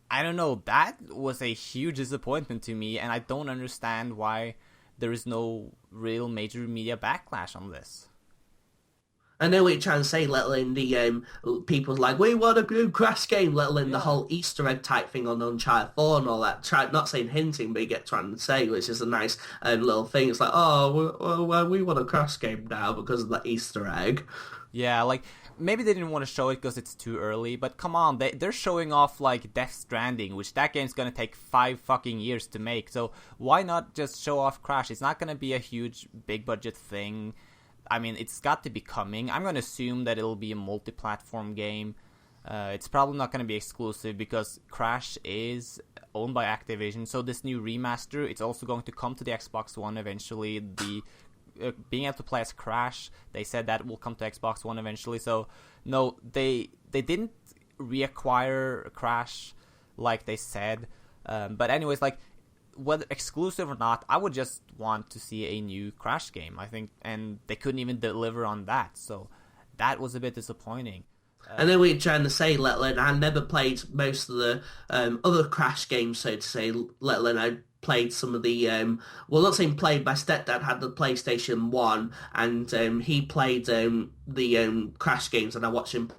[SPEAKER 1] I don't know, that was a huge disappointment to me, and I don't understand why there is no real major media backlash on this.
[SPEAKER 2] I know what you're trying to say, let alone the people like, we want a new Crash game, let alone the whole Easter egg type thing on Uncharted 4 and all that. Not saying hinting, but you get trying to say, which is a nice little thing. It's like, well, we want a Crash game now because of that Easter egg.
[SPEAKER 1] Yeah, like, maybe they didn't want to show it because it's too early, but come on, they're showing off, like, Death Stranding, which that game's gonna take 5 fucking years to make, so why not just show off Crash? It's not gonna be a huge, big-budget thing. I mean, it's got to be coming. I'm gonna assume that it'll be a multi-platform game. It's probably not gonna be exclusive because Crash is owned by Activision, so this new remaster, it's also going to come to the Xbox One eventually. The being able to play as Crash, they said that will come to Xbox One eventually. So no, they didn't reacquire Crash like they said. But anyways, like whether exclusive or not, I would just want to see a new Crash game. I think, and they couldn't even deliver on that. So that was a bit disappointing.
[SPEAKER 2] I know what you're trying to say, let alone I never played most of the other Crash games, so to say, let alone I played some of the, well, not saying played, my stepdad had the PlayStation 1, and he played the Crash games, and I watched him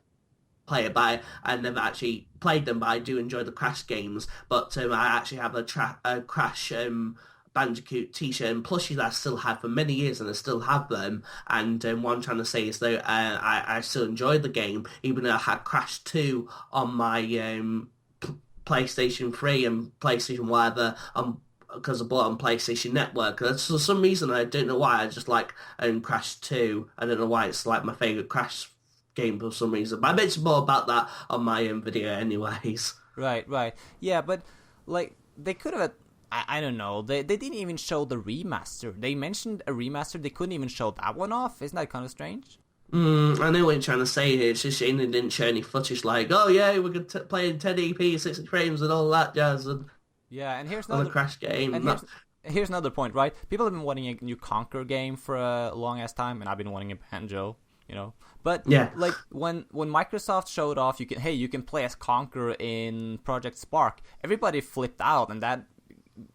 [SPEAKER 2] play it, but I never actually played them, but I do enjoy the Crash games, but I actually have a Crash Bandicoot t-shirt and plushie that I still had for many years, and I still have them. And what I'm trying to say is that I still enjoyed the game, even though I had Crash 2 on my PlayStation 3 and PlayStation whatever, because I bought it on PlayStation Network. For some reason, I don't know why, I just like Crash 2. I don't know why it's like my favourite Crash game for some reason. But I mentioned more about that on my video anyways.
[SPEAKER 1] Right. Yeah, but like they could have... I don't know. They didn't even show the remaster. They mentioned a remaster. They couldn't even show that one off. Isn't that kind of strange?
[SPEAKER 2] I know what you're trying to say here. It's just shame they didn't show any footage like, oh yeah, we're going to play in 1080p, 60 frames and all that jazz. And
[SPEAKER 1] yeah, and here's
[SPEAKER 2] another Crash game.
[SPEAKER 1] And here's another point, right? People have been wanting a new Conquer game for a long ass time, and I've been wanting a Banjo, you know. But yeah, like when Microsoft showed off, you can play as Conquer in Project Spark. Everybody flipped out, and that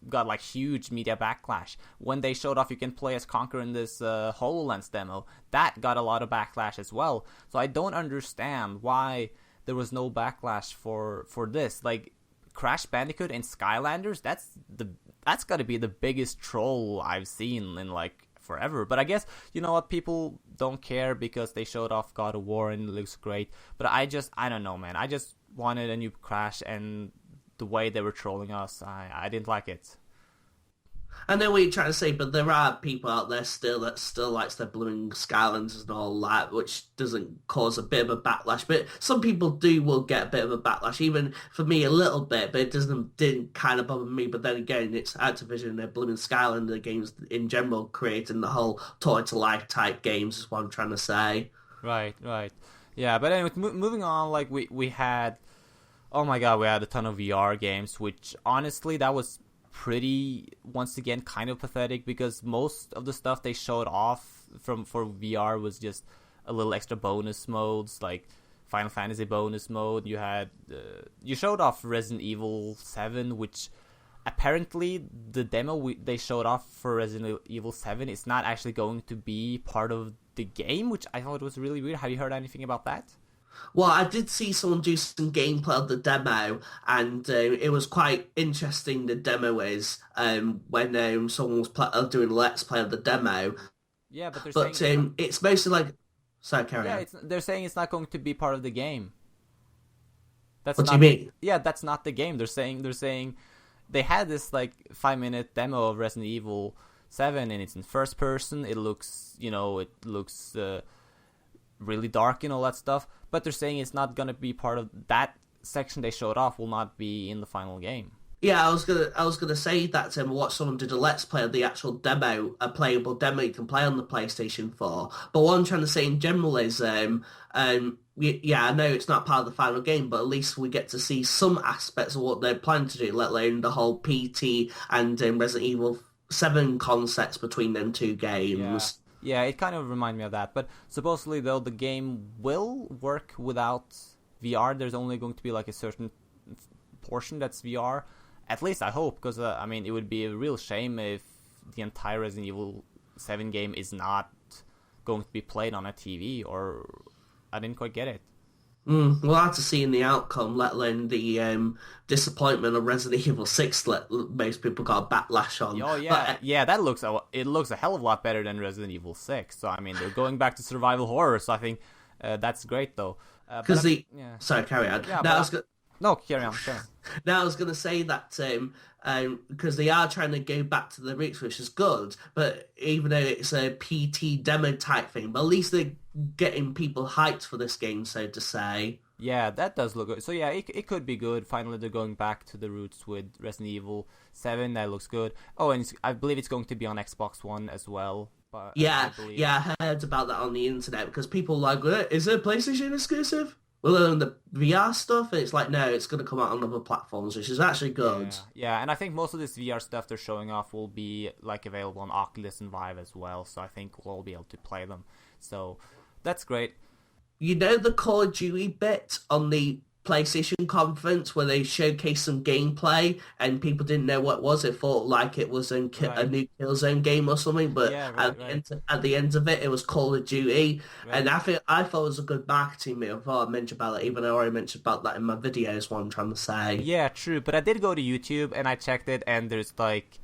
[SPEAKER 1] got like huge media backlash. When they showed off you can play as Conquer in this HoloLens demo, that got a lot of backlash as well. So I don't understand why there was no backlash for this. Like Crash Bandicoot and Skylanders, that's got to be the biggest troll I've seen in like forever. But I guess, you know what, people don't care because they showed off God of War and it looks great. But I don't know, man. I just wanted a new Crash, and the way they were trolling us, I didn't like it.
[SPEAKER 2] I know what you're trying to say, but there are people out there that still likes their blooming Skylanders and all that, which doesn't cause a bit of a backlash. But some people will get a bit of a backlash, even for me a little bit, but it didn't kind of bother me. But then again, it's Activision and their blooming Skylander games in general creating the whole toy to life type games is what I'm trying to say.
[SPEAKER 1] Right. Yeah, but anyway, moving on, like we had... Oh my god, we had a ton of VR games, which honestly, that was pretty, once again, kind of pathetic because most of the stuff they showed off for VR was just a little extra bonus modes, like Final Fantasy bonus mode. You showed off Resident Evil 7, which apparently the demo they showed off for Resident Evil 7 is not actually going to be part of the game, which I thought was really weird. Have you heard anything about that?
[SPEAKER 2] Well, I did see someone do some gameplay of the demo, and it was quite interesting. The demo is when someone was doing a let's play of the demo,
[SPEAKER 1] Yeah, but they're saying
[SPEAKER 2] but
[SPEAKER 1] it's not.
[SPEAKER 2] it's mostly like. Sorry, carry
[SPEAKER 1] Yeah,
[SPEAKER 2] on.
[SPEAKER 1] it's they're saying it's not going to be part of the game. That's
[SPEAKER 2] What do you
[SPEAKER 1] not.
[SPEAKER 2] mean?
[SPEAKER 1] Yeah, that's not the game. They're saying they had this like 5 minute demo of Resident Evil 7, and it's in first person. It looks, really dark and all that stuff. But they're saying it's not gonna be part of that section they showed off. Will not be in the final game.
[SPEAKER 2] Yeah, I was gonna say that what someone did a let's play of the actual demo, a playable demo you can play on the PlayStation 4. But what I'm trying to say in general is, yeah, I know it's not part of the final game, but at least we get to see some aspects of what they're planning to do, let alone the whole PT and Resident Evil 7 concepts between them two
[SPEAKER 1] Yeah.
[SPEAKER 2] games.
[SPEAKER 1] Yeah, it kind of reminded me of that. But supposedly, though, the game will work without VR. There's only going to be like a certain portion that's VR. At least I hope, because I mean, it would be a real shame if the entire Resident Evil 7 game is not going to be played on a TV. Or I didn't quite get it.
[SPEAKER 2] We'll have to see in the outcome, let alone the disappointment of Resident Evil 6 that most people got a backlash on.
[SPEAKER 1] Oh yeah,
[SPEAKER 2] But,
[SPEAKER 1] yeah. It looks a hell of a lot better than Resident Evil 6. So I mean, they're going back to survival horror. So I think that's great, though.
[SPEAKER 2] because the
[SPEAKER 1] Yeah.
[SPEAKER 2] sorry, carry on.
[SPEAKER 1] Yeah,
[SPEAKER 2] Now,
[SPEAKER 1] no, carry on. Carry on.
[SPEAKER 2] now I was gonna say that because they are trying to go back to the roots, which is good. But even though it's a PT demo type thing, but at least they're getting people hyped for this game, so to say.
[SPEAKER 1] Yeah, that does look good. So yeah, it could be good. Finally, they're going back to the roots with Resident Evil 7. That looks good. Oh, and I believe it's going to be on Xbox One as well. But
[SPEAKER 2] Yeah,
[SPEAKER 1] I believe.
[SPEAKER 2] yeah, I heard about that on the internet because people are like, is it a PlayStation exclusive? Well, on the VR stuff, it's like, no, it's going to come out on other platforms, which is actually good.
[SPEAKER 1] Yeah, and I think most of this VR stuff they're showing off will be like available on Oculus and Vive as well. So I think we'll all be able to play them. So that's great.
[SPEAKER 2] You know the Call of Duty bit on the PlayStation conference where they showcased some gameplay and people didn't know what it was. It thought like it was a
[SPEAKER 1] Right.
[SPEAKER 2] new Killzone game or something, but
[SPEAKER 1] Yeah,
[SPEAKER 2] at,
[SPEAKER 1] right.
[SPEAKER 2] at the end of it, it was Call of Duty.
[SPEAKER 1] Right.
[SPEAKER 2] And I thought it was a good marketing move. I thought I'd mention about that, even though I already mentioned about that in my videos, what I'm trying to say.
[SPEAKER 1] Yeah, true. But I did go to YouTube and I checked it, and there's like,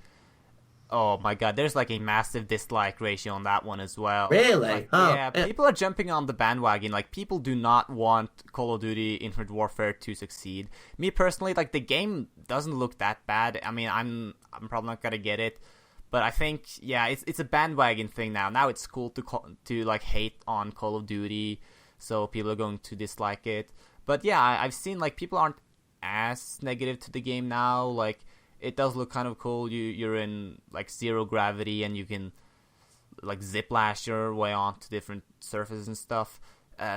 [SPEAKER 1] oh my god, there's like a massive dislike ratio on that one as well.
[SPEAKER 2] Really?
[SPEAKER 1] Like,
[SPEAKER 2] Oh,
[SPEAKER 1] yeah, people are jumping on the bandwagon. Like, people do not want Call of Duty Infinite Warfare to succeed. Me personally, like, the game doesn't look that bad. I mean, I'm probably not gonna get it, but I think, yeah, it's a bandwagon thing now. Now it's cool to like hate on Call of Duty, so people are going to dislike it. But yeah, I've seen like people aren't as negative to the game now. Like, it does look kind of cool. You're in like zero gravity and you can like zip lash your way onto different surfaces and stuff.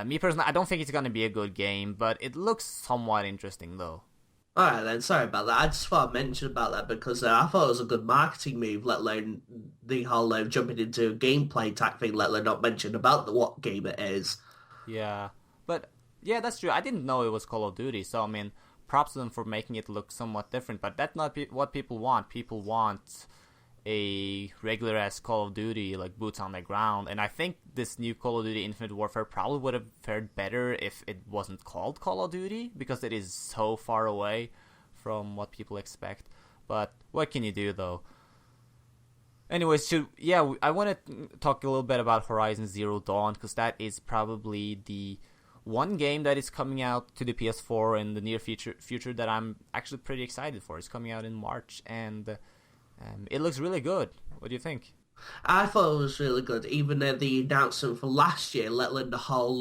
[SPEAKER 1] Me personally, I don't think it's gonna be a good game, but it looks somewhat interesting though.
[SPEAKER 2] Alright then, sorry about that. I just thought I'd mention about that because I thought it was a good marketing move, let alone the whole jumping into a gameplay type thing, let alone not mention about what game it is.
[SPEAKER 1] Yeah, but yeah, that's true. I didn't know it was Call of Duty, so I mean, props to them for making it look somewhat different. But that's not what people want. People want a regular ass Call of Duty, like boots on the ground. And I think this new Call of Duty Infinite Warfare probably would have fared better if it wasn't called Call of Duty, because it is so far away from what people expect. But what can you do, though? Anyways, I want to talk a little bit about Horizon Zero Dawn, because that is probably the one game that is coming out to the PS4 in the near future that I'm actually pretty excited for. It's coming out in March, and it looks really good. What do you think?
[SPEAKER 2] I thought it was really good, even though the announcement for last year, let alone the whole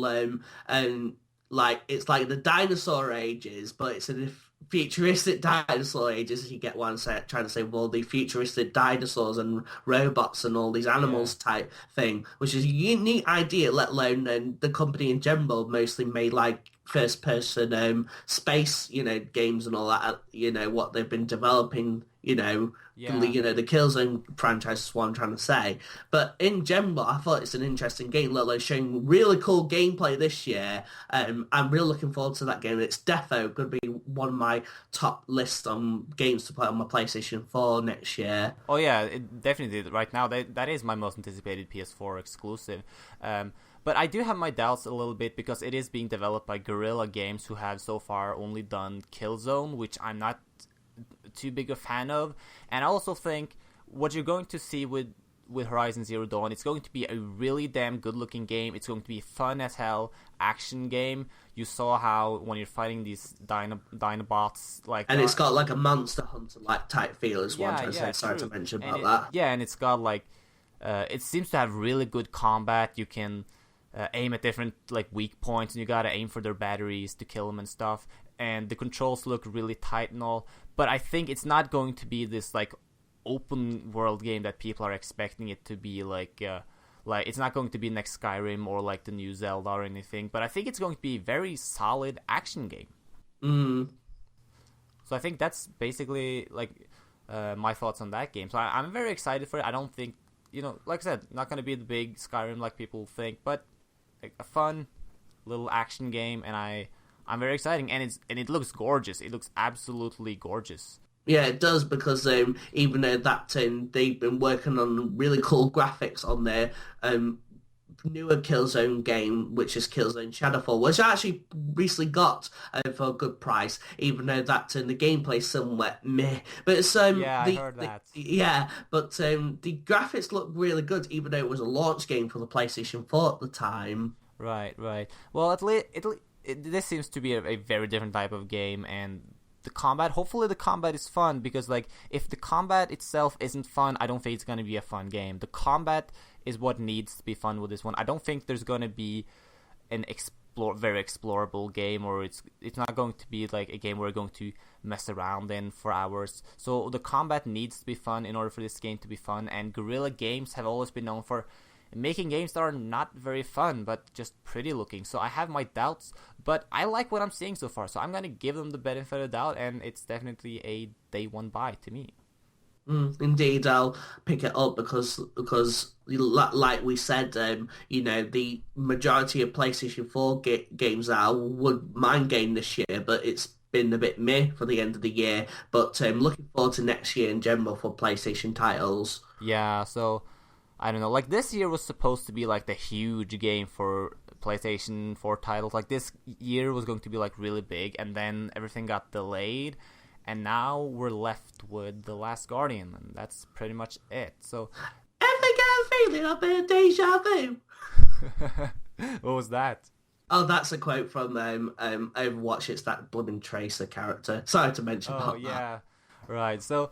[SPEAKER 2] like it's like the dinosaur ages, but it's a futuristic dinosaur ages. You get what I'm trying to say, well, the futuristic dinosaurs and robots and all these animals type thing, which is a unique idea. Let alone the company in general mostly made like first person space, games and all that. What they've been developing. The Killzone franchise is what I'm trying to say. But in general, I thought it's an interesting game, let alone showing really cool gameplay this year. I'm really looking forward to that game. It's defo going to be one of my top list on games to play on my PlayStation 4 next year.
[SPEAKER 1] Oh yeah, definitely. Right now, that is my most anticipated PS4 exclusive. But I do have my doubts a little bit because it is being developed by Guerrilla Games, who have so far only done Killzone, which I'm not too big a fan of. And I also think what you're going to see with Horizon Zero Dawn, it's going to be a really damn good-looking game. It's going to be fun as hell action game. You saw how when you're fighting these Dinobots, like,
[SPEAKER 2] and it's got like a Monster Hunter like type feel as well. Sorry to mention about that.
[SPEAKER 1] Yeah, and it's got like it seems to have really good combat. You can aim at different like weak points, and you gotta aim for their batteries to kill them and stuff. And the controls look really tight and all. But I think it's not going to be this like open world game that people are expecting it to be. Like it's not going to be next Skyrim or like the new Zelda or anything. But I think it's going to be a very solid action game. So I think that's basically like my thoughts on that game. So I'm very excited for it. I don't think, like I said, not going to be the big Skyrim like people think, but like a fun little action game, and I'm very excited, and it looks gorgeous. It looks absolutely gorgeous.
[SPEAKER 2] Yeah, it does, because even though that they've been working on really cool graphics on their newer Killzone game, which is Killzone Shadowfall, which I actually recently got for a good price, even though that the gameplay's somewhat meh. But it's
[SPEAKER 1] I heard that.
[SPEAKER 2] But the graphics look really good, even though it was a launch game for the PlayStation 4 at the time.
[SPEAKER 1] Right. Well, at least this seems to be a very different type of game, and the combat, hopefully the combat is fun, because like if the combat itself isn't fun, I don't think it's going to be a fun game. The combat is what needs to be fun with this one. I don't think there's going to be an very explorable game, or it's not going to be like a game where we're going to mess around in for hours. So the combat needs to be fun in order for this game to be fun, and Guerrilla Games have always been known for making games that are not very fun, but just pretty looking. So I have my doubts, but I like what I'm seeing so far. So I'm going to give them the benefit of the doubt, and it's definitely a day one buy to me.
[SPEAKER 2] Indeed, I'll pick it up because like we said, the majority of PlayStation 4 games I would mind getting this year, but it's been a bit meh for the end of the year. But looking forward to next year in general for PlayStation titles.
[SPEAKER 1] Yeah, so I don't know, like this year was supposed to be like the huge game for PlayStation 4 titles. Like this year was going to be like really big, and then everything got delayed, and now we're left with The Last Guardian, and that's pretty much it. So
[SPEAKER 2] I get a feeling I've been deja vu.
[SPEAKER 1] What was that?
[SPEAKER 2] Oh, that's a quote from Overwatch. It's that blooming Tracer character. Sorry to mention about that.
[SPEAKER 1] Yeah, right. So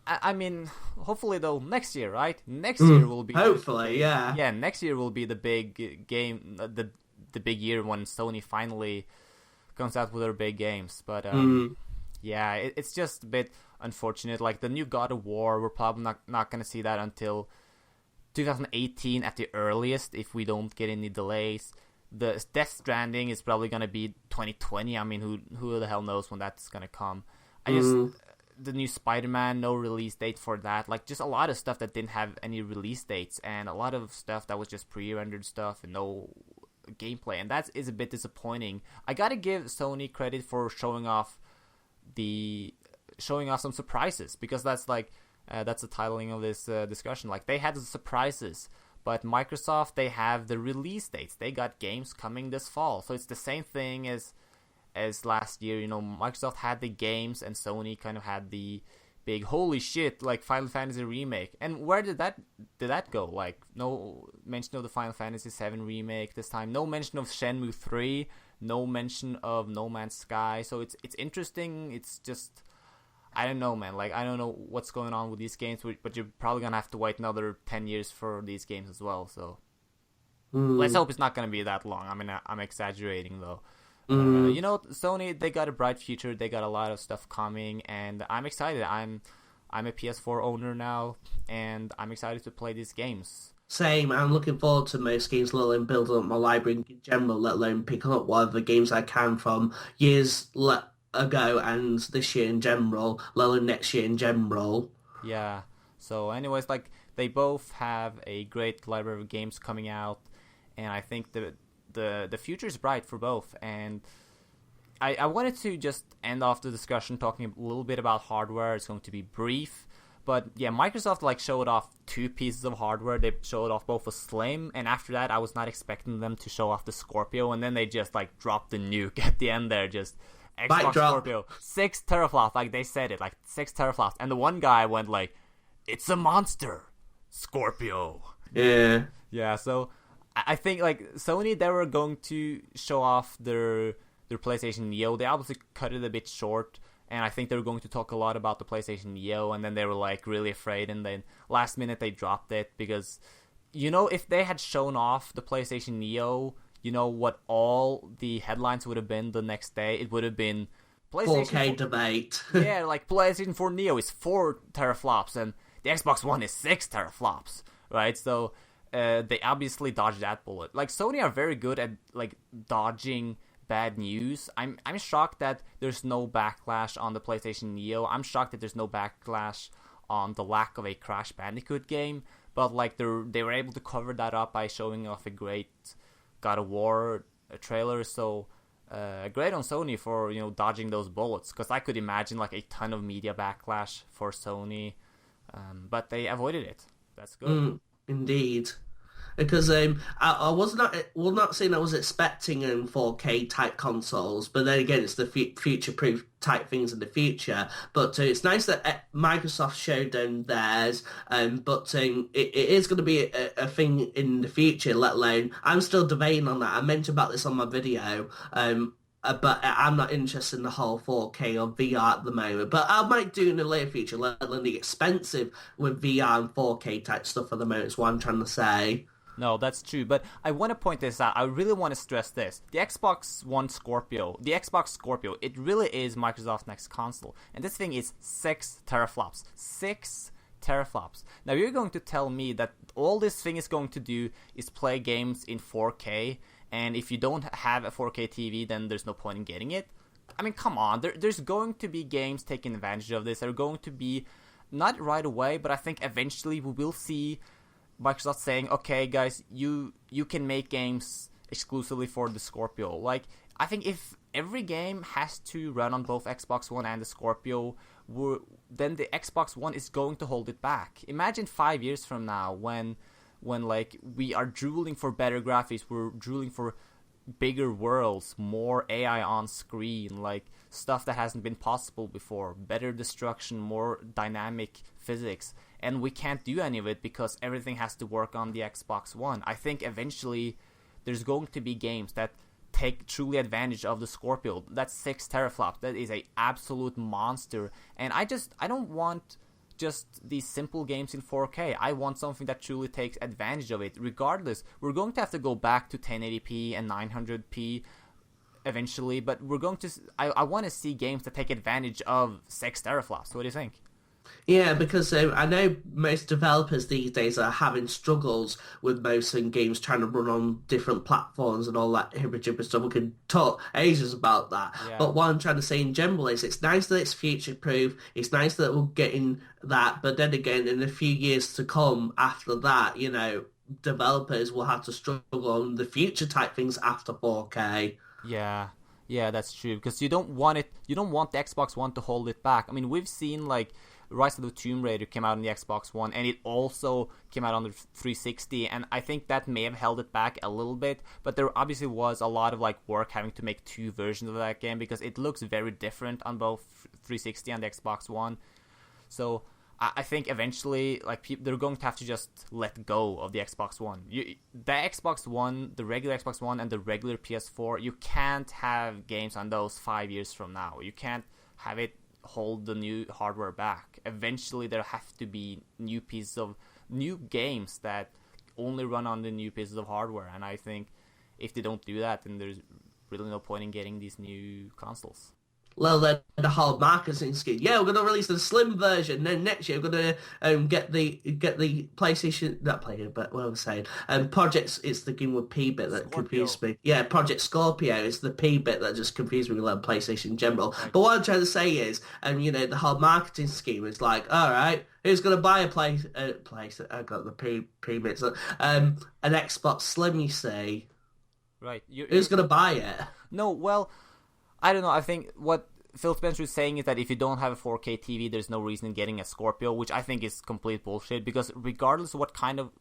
[SPEAKER 1] I mean, hopefully though, next year, right? Next year will be
[SPEAKER 2] hopefully, yeah.
[SPEAKER 1] Yeah, next year will be the big game, the big year when Sony finally comes out with their big games. But yeah, it's just a bit unfortunate. Like the new God of War, we're probably not gonna see that until 2018 at the earliest, if we don't get any delays. The Death Stranding is probably gonna be 2020. I mean, who the hell knows when that's gonna come? The new Spider-Man, no release date for that. Like, just a lot of stuff that didn't have any release dates, and a lot of stuff that was just pre-rendered stuff and no gameplay, and that is a bit disappointing. I gotta give Sony credit for showing off some surprises, because that's like that's the titling of this discussion. Like, they had the surprises, but Microsoft, they have the release dates. They got games coming this fall, so it's the same thing as last year. Microsoft had the games, and Sony kind of had the big holy shit, like Final Fantasy remake. And where did that go? Like, no mention of the Final Fantasy 7 remake this time. No mention of Shenmue 3. No mention of No Man's Sky. So it's interesting. It's just, I don't know, man. Like, I don't know what's going on with these games, but you're probably gonna have to wait another 10 years for these games as well. So let's hope it's not gonna be that long. I mean, I'm exaggerating though. Sony, they got a bright future. They got a lot of stuff coming, and I'm excited. I'm a PS4 owner now, and I'm excited to play these games.
[SPEAKER 2] Same. I'm looking forward to most games, let alone building up my library in general, let alone picking up whatever games I can from years ago and this year in general, let alone next year in general.
[SPEAKER 1] Yeah. So anyways, like, they both have a great library of games coming out, and I think the future is bright for both. And I wanted to just end off the discussion talking a little bit about hardware. It's going to be brief, But yeah, Microsoft like showed off 2 pieces of hardware. They showed off both a Slim, and after that, I was not expecting them to show off the Scorpio, and then they just like dropped the nuke at the end there. Just Xbox Scorpio, 6 teraflops, like they said it, like 6 teraflops, and the one guy went like, "It's a monster, Scorpio." Yeah. So I think like Sony, they were going to show off their PlayStation Neo. They obviously cut it a bit short. And I think they were going to talk a lot about the PlayStation Neo, and then they were like really afraid, and then last minute they dropped it because, if they had shown off the PlayStation Neo, what all the headlines would have been the next day? It would have been
[SPEAKER 2] PlayStation 4K debate.
[SPEAKER 1] Yeah, like PlayStation 4 Neo is 4 teraflops, and the Xbox One is 6 teraflops, right? So they obviously dodged that bullet. Like Sony are very good at like dodging bad news. I'm shocked that there's no backlash on the PlayStation Neo. I'm shocked that there's no backlash on the lack of a Crash Bandicoot game. But like they were able to cover that up by showing off a great God of War trailer. So great on Sony for dodging those bullets, because I could imagine like a ton of media backlash for Sony, but they avoided it. That's good.
[SPEAKER 2] Indeed. Because I was not saying I was expecting 4K type consoles, but then again, it's the future-proof type things in the future. But it's nice that Microsoft showed them theirs, but it is going to be a thing in the future, let alone, I'm still debating on that. I mentioned about this on my video, but I'm not interested in the whole 4K or VR at the moment. But I might do in the later future, let alone the expensive with VR and 4K type stuff at the moment, is what I'm trying to say.
[SPEAKER 1] No, that's true, but I want to point this out. I really want to stress this. The Xbox Scorpio, it really is Microsoft's next console. And this thing is 6 teraflops. 6 teraflops. Now, you're going to tell me that all this thing is going to do is play games in 4K, and if you don't have a 4K TV, then there's no point in getting it? I mean, come on. There's going to be games taking advantage of this. They're going to be, not right away, but I think eventually we will see Microsoft saying, okay, guys, you can make games exclusively for the Scorpio. Like, I think if every game has to run on both Xbox One and the Scorpio, then the Xbox One is going to hold it back. Imagine 5 years from now when like we are drooling for better graphics, we're drooling for bigger worlds, more AI on screen, like stuff that hasn't been possible before, better destruction, more dynamic physics, and we can't do any of it because everything has to work on the Xbox One. I think eventually there's going to be games that take truly advantage of the Scorpio. That's 6 teraflops. That is a absolute monster, and I don't want just these simple games in 4K. I want something that truly takes advantage of it. Regardless, we're going to have to go back to 1080p and 900p eventually, but we're going to. I want to see games that take advantage of 6 teraflops. What do you think?
[SPEAKER 2] Yeah, because I know most developers these days are having struggles with most games trying to run on different platforms and all that hibber stuff. We can talk ages about that. Yeah. But what I'm trying to say in general is it's nice that it's future-proof. It's nice that we're getting that. But then again, in a few years to come after that, developers will have to struggle on the future type things after 4K.
[SPEAKER 1] Yeah, that's true. Because you don't want the Xbox One to hold it back. I mean, we've seen like Rise of the Tomb Raider came out on the Xbox One, and it also came out on the 360, and I think that may have held it back a little bit, but there obviously was a lot of like work having to make 2 versions of that game because it looks very different on both 360 and the Xbox One. So I think eventually like they're going to have to just let go of the Xbox One. The Xbox One, the regular Xbox One, and the regular PS4, you can't have games on those 5 years from now. You can't have it hold the new hardware back. Eventually there have to be new games that only run on the new pieces of hardware, and I think if they don't do that, then there's really no point in getting these new consoles.
[SPEAKER 2] Well, then the whole marketing scheme. Yeah, we're going to release the slim version. Then next year we're going to get the PlayStation. Not PlayStation, but what I was saying. Project. It's the game with P bit that Scorpio. Confused me. Yeah, Project Scorpio is the P bit that just confused me with PlayStation in general. Right. But what I'm trying to say is, the whole marketing scheme is like, all right, who's going to buy a place? I got the P bits. An Xbox Slim, you say?
[SPEAKER 1] Right.
[SPEAKER 2] Who's going to buy it?
[SPEAKER 1] No, well, I don't know. I think what Phil Spencer is saying is that if you don't have a 4K TV, there's no reason in getting a Scorpio, which I think is complete bullshit, because regardless of what kind of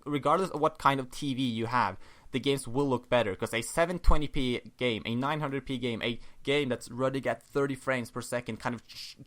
[SPEAKER 1] regardless of what kind of TV you have, the games will look better, because a 720p game, a 900p game, a game that's running at 30 frames per second, kind of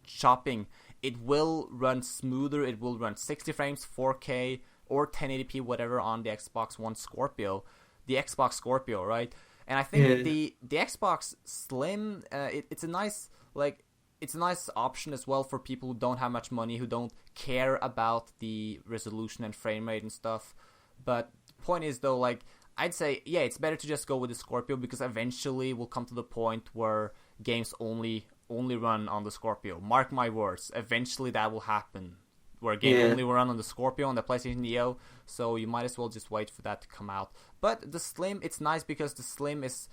[SPEAKER 1] chopping, it will run smoother, it will run 60 frames, 4K, or 1080p, whatever, on the Xbox One Scorpio. The Xbox Scorpio, right? And I think the Xbox Slim, it's a nice, like, it's a nice option as well for people who don't have much money, who don't care about the resolution and frame rate and stuff. But the point is, though, like, I'd say, yeah, it's better to just go with the Scorpio, because eventually we'll come to the point where games only run on the Scorpio. Mark my words, eventually that will happen, where games only run on the Scorpio on the PlayStation Neo, so you might as well just wait for that to come out. But the Slim, it's nice because the Slim is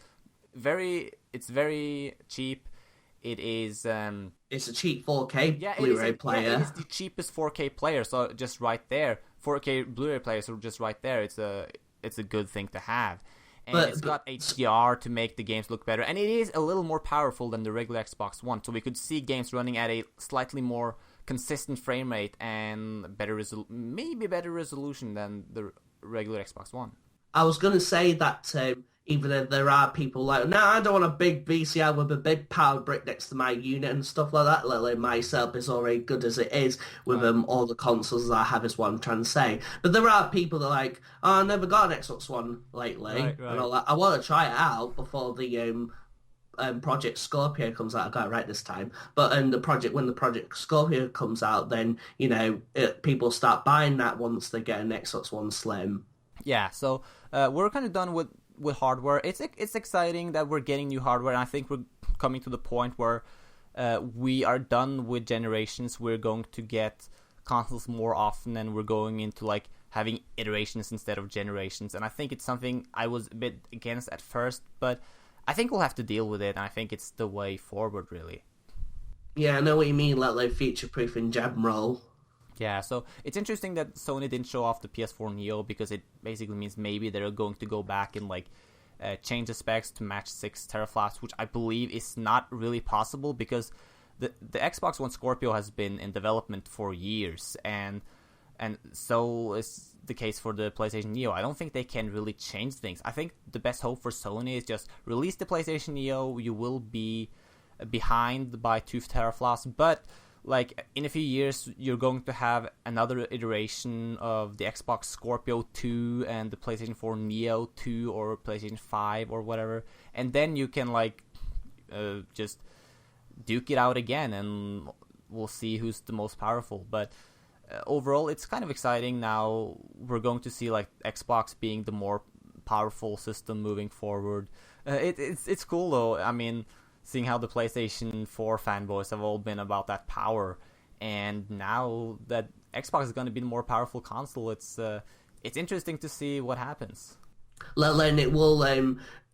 [SPEAKER 1] very cheap. It is
[SPEAKER 2] it's a cheap 4K Blu-ray player.
[SPEAKER 1] Yeah, it is the cheapest 4K player, so just right there. 4K Blu-ray players, so just right there, it's a good thing to have. And it's got HDR to make the games look better, and it is a little more powerful than the regular Xbox One, so we could see games running at a slightly more consistent frame rate and maybe better resolution than the regular Xbox One.
[SPEAKER 2] I was going to say that even though there are people like, no, I don't want a big VCR with a big power brick next to my unit and stuff like that. Let alone my setup is already good as it is with all the consoles I have, is what I'm trying to say. But there are people that are like, oh, I never got an Xbox One lately.
[SPEAKER 1] Right.
[SPEAKER 2] And all that. I want to try it out before the Project Scorpio comes out. I got it right this time. But when the Project Scorpio comes out, then, you know, people start buying that once they get an Xbox One Slim.
[SPEAKER 1] Yeah, so we're kind of done with hardware. It's exciting that we're getting new hardware, and I think we're coming to the point where we are done with generations. We're going to get consoles more often, and we're going into like having iterations instead of generations. And I think it's something I was a bit against at first, but I think we'll have to deal with it, and I think it's the way forward, really.
[SPEAKER 2] Yeah, I know what you mean, like future-proof in general.
[SPEAKER 1] Yeah, so it's interesting that Sony didn't show off the PS4 Neo, because it basically means maybe they're going to go back and like change the specs to match 6 teraflops, which I believe is not really possible, because the Xbox One Scorpio has been in development for years, and so is the case for the PlayStation Neo. I don't think they can really change things. I think the best hope for Sony is just release the PlayStation Neo. You will be behind by 2 teraflops, but like in a few years, you're going to have another iteration of the Xbox Scorpio 2 and the PlayStation 4 Neo 2 or PlayStation 5 or whatever, and then you can like just duke it out again, and we'll see who's the most powerful. But overall, it's kind of exciting. Now we're going to see like Xbox being the more powerful system moving forward. It's cool though. I mean, seeing how the PlayStation 4 fanboys have all been about that power, and now that Xbox is going to be the more powerful console, it's interesting to see what happens.
[SPEAKER 2] Let alone it will,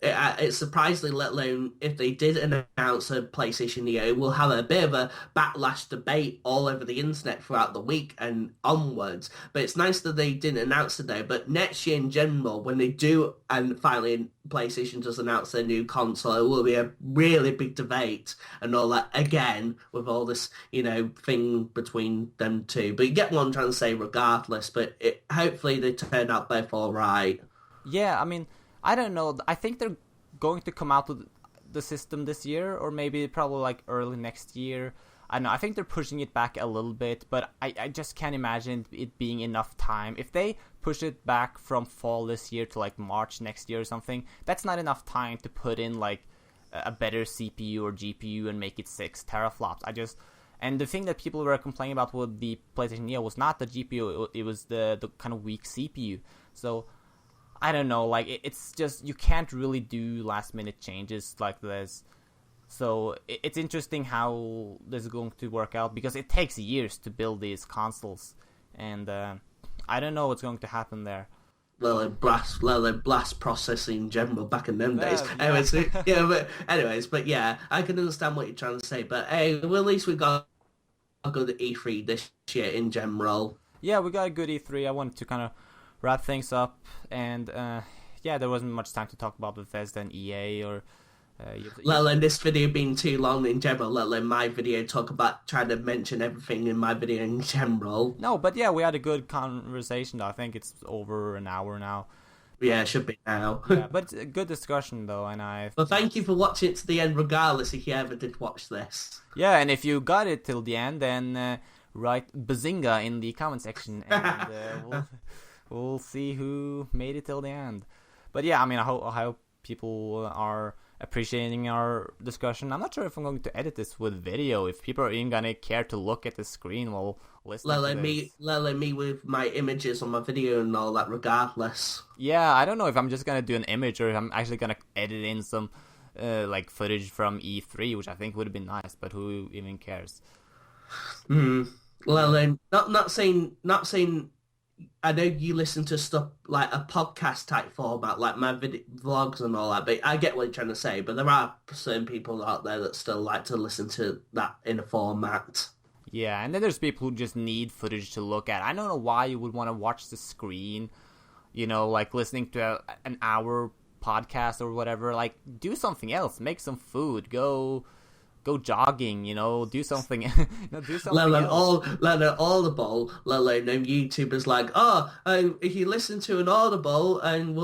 [SPEAKER 2] it's surprisingly, let alone if they did announce a PlayStation Neo, we'll have a bit of a backlash debate all over the internet throughout the week and onwards. But it's nice that they didn't announce it though. But next year in general, when they do, and finally PlayStation does announce their new console, it will be a really big debate and all that again, with all this, you know, thing between them two. But you get what I'm trying to say regardless, but hopefully they turn out both all right.
[SPEAKER 1] Yeah, I mean, I don't know. I think they're going to come out with the system this year, or maybe probably like early next year. I don't know. I think they're pushing it back a little bit, but I just can't imagine it being enough time. If they push it back from fall this year to like March next year or something, that's not enough time to put in like a better CPU or GPU and make it 6 teraflops. And the thing that people were complaining about with the PlayStation Neo was not the GPU, it was the kind of weak CPU. So I don't know, like, it's just, you can't really do last-minute changes like this. So it's interesting how this is going to work out, because it takes years to build these consoles. And I don't know what's going to happen there.
[SPEAKER 2] Well, blast processing in general back in them days.
[SPEAKER 1] Yeah.
[SPEAKER 2] Anyways, but yeah, I can understand what you're trying to say. But hey, well, at least we got a good E3 this year in general.
[SPEAKER 1] Yeah, we got a good E3. I wanted to kind of wrap things up, and yeah, there wasn't much time to talk about Bethesda and EA or
[SPEAKER 2] Let alone this video being too long in general, let alone my video talk about trying to mention everything in my video in general.
[SPEAKER 1] No, but yeah, we had a good conversation. I think it's over an hour now.
[SPEAKER 2] Yeah, it should be now.
[SPEAKER 1] Yeah, but it's a good discussion though, and
[SPEAKER 2] Well, thank you for watching it to the end, regardless if you ever did watch this.
[SPEAKER 1] Yeah, and if you got it till the end, then write Bazinga in the comment section, and we'll see who made it till the end. But yeah, I mean, I hope people are appreciating our discussion. I'm not sure if I'm going to edit this with video. If people are even gonna care to look at the screen while listening to this.
[SPEAKER 2] Let me with my images on my video and all that, regardless.
[SPEAKER 1] Yeah, I don't know if I'm just gonna do an image or if I'm actually gonna edit in some like footage from E3, which I think would have been nice. But who even cares?
[SPEAKER 2] Well, not saying. I know you listen to stuff like a podcast type format, like my vlogs and all that, but I get what you're trying to say. But there are certain people out there that still like to listen to that in a format.
[SPEAKER 1] Yeah, and then there's people who just need footage to look at. I don't know why you would want to watch the screen, you know, like listening to an hour podcast or whatever. Like, do something else. Make some food. Go jogging, you know, do something. Do something else.
[SPEAKER 2] Let alone Audible, let alone YouTubers like, if you listen to an Audible and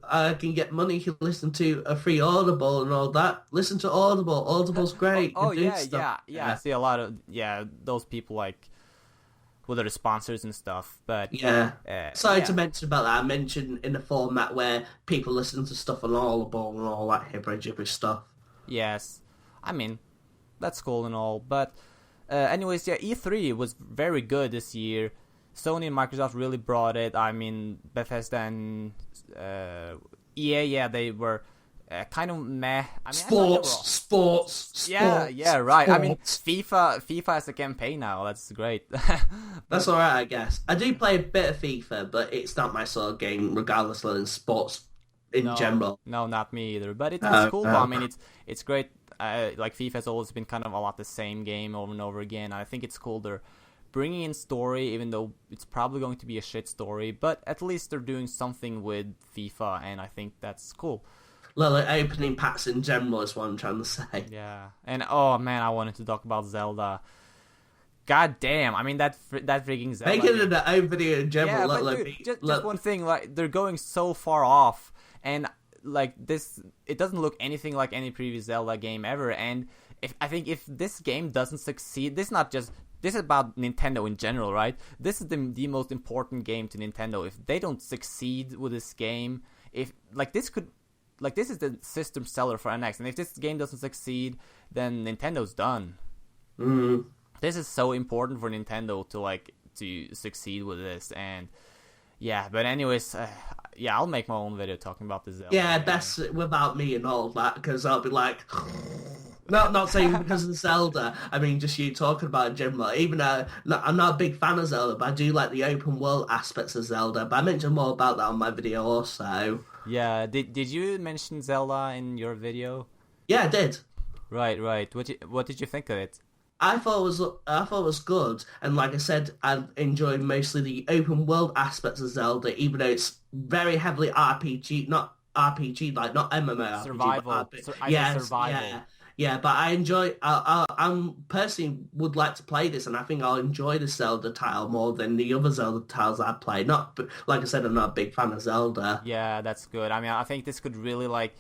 [SPEAKER 2] I can get money if you listen to a free Audible and all that. Listen to Audible. Audible's great.
[SPEAKER 1] Yeah. I see a lot of those people like with their sponsors and stuff. But
[SPEAKER 2] sorry to mention about that. I mentioned in a format where people listen to stuff on Audible and all that hibber stuff.
[SPEAKER 1] Yes, I mean, that's cool and all, but anyways, yeah, E3 was very good this year. Sony and Microsoft really brought it. I mean, Bethesda and EA, they were kind of meh. I mean,
[SPEAKER 2] sports.
[SPEAKER 1] Yeah, right. Sports. I mean, FIFA has a campaign now. That's great.
[SPEAKER 2] That's all right, I guess. I do play a bit of FIFA, but it's not my sort of game, regardless of sports in general.
[SPEAKER 1] No, not me either. But it's cool. I mean, it's great. Like FIFA has always been kind of a lot the same game over and over again. I think it's cool they're bringing in story, even though it's probably going to be a shit story. But at least they're doing something with FIFA, and I think that's cool.
[SPEAKER 2] Well, like opening packs in general is what I'm trying to say.
[SPEAKER 1] Yeah, and oh man, I wanted to talk about Zelda. God damn! I mean that freaking Zelda.
[SPEAKER 2] Make it an own video in general.
[SPEAKER 1] Yeah, but dude, just one thing, like they're going so far off, and like this, it doesn't look anything like any previous Zelda game ever. And I think if this game doesn't succeed, this is about Nintendo in general, right? This is the most important game to Nintendo. If they don't succeed with this game, this is the system seller for NX, and if this game doesn't succeed, then Nintendo's done. This is so important for Nintendo to succeed with this, and yeah. But anyways, I'll make my own video talking about this Zelda.
[SPEAKER 2] Yeah, that's without me and all that, because I'll be like, not saying because of Zelda. I mean, just you talking about it in general. Even I'm not a big fan of Zelda, but I do like the open world aspects of Zelda. But I mentioned more about that on my video also.
[SPEAKER 1] Yeah, did you mention Zelda in your video?
[SPEAKER 2] Yeah, I did.
[SPEAKER 1] Right. What did you think of it?
[SPEAKER 2] I thought it was good, and like I said, I enjoyed mostly the open world aspects of Zelda, even though it's very heavily RPG, not RPG, like not MMO.
[SPEAKER 1] Survival. Survival.
[SPEAKER 2] Yeah, but I enjoy. I personally would like to play this, and I think I'll enjoy the Zelda title more than the other Zelda titles I've played. Not, like I said, I'm not a big fan of Zelda.
[SPEAKER 1] Yeah, that's good. I mean, I think this could really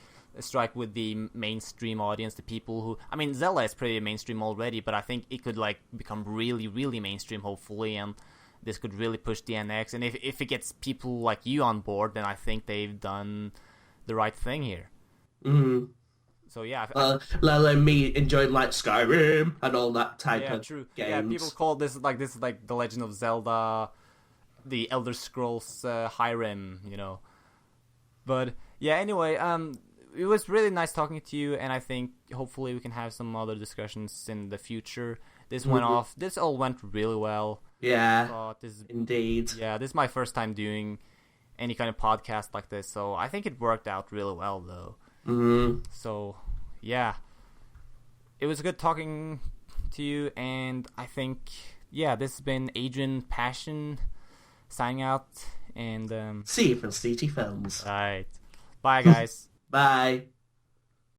[SPEAKER 1] strike with the mainstream audience, the people who... I mean, Zelda is pretty mainstream already, but I think it could become really, really mainstream, hopefully, and this could really push the NX. And if it gets people like you on board, then I think they've done the right thing here. So yeah,
[SPEAKER 2] let alone me enjoying Skyrim and all that type of
[SPEAKER 1] true.
[SPEAKER 2] games.
[SPEAKER 1] Yeah, people call this the Legend of Zelda, the Elder Scrolls Skyrim, you know. But yeah, anyway, it was really nice talking to you, and I think hopefully we can have some other discussions in the future. This all went really well.
[SPEAKER 2] Yeah, indeed.
[SPEAKER 1] Yeah, this is my first time doing any kind of podcast like this, so I think it worked out really well, though. So, yeah, it was good talking to you, and I think, this has been Adrian Passion signing out, and
[SPEAKER 2] see you from CT Films.
[SPEAKER 1] All right, bye guys.
[SPEAKER 2] Bye.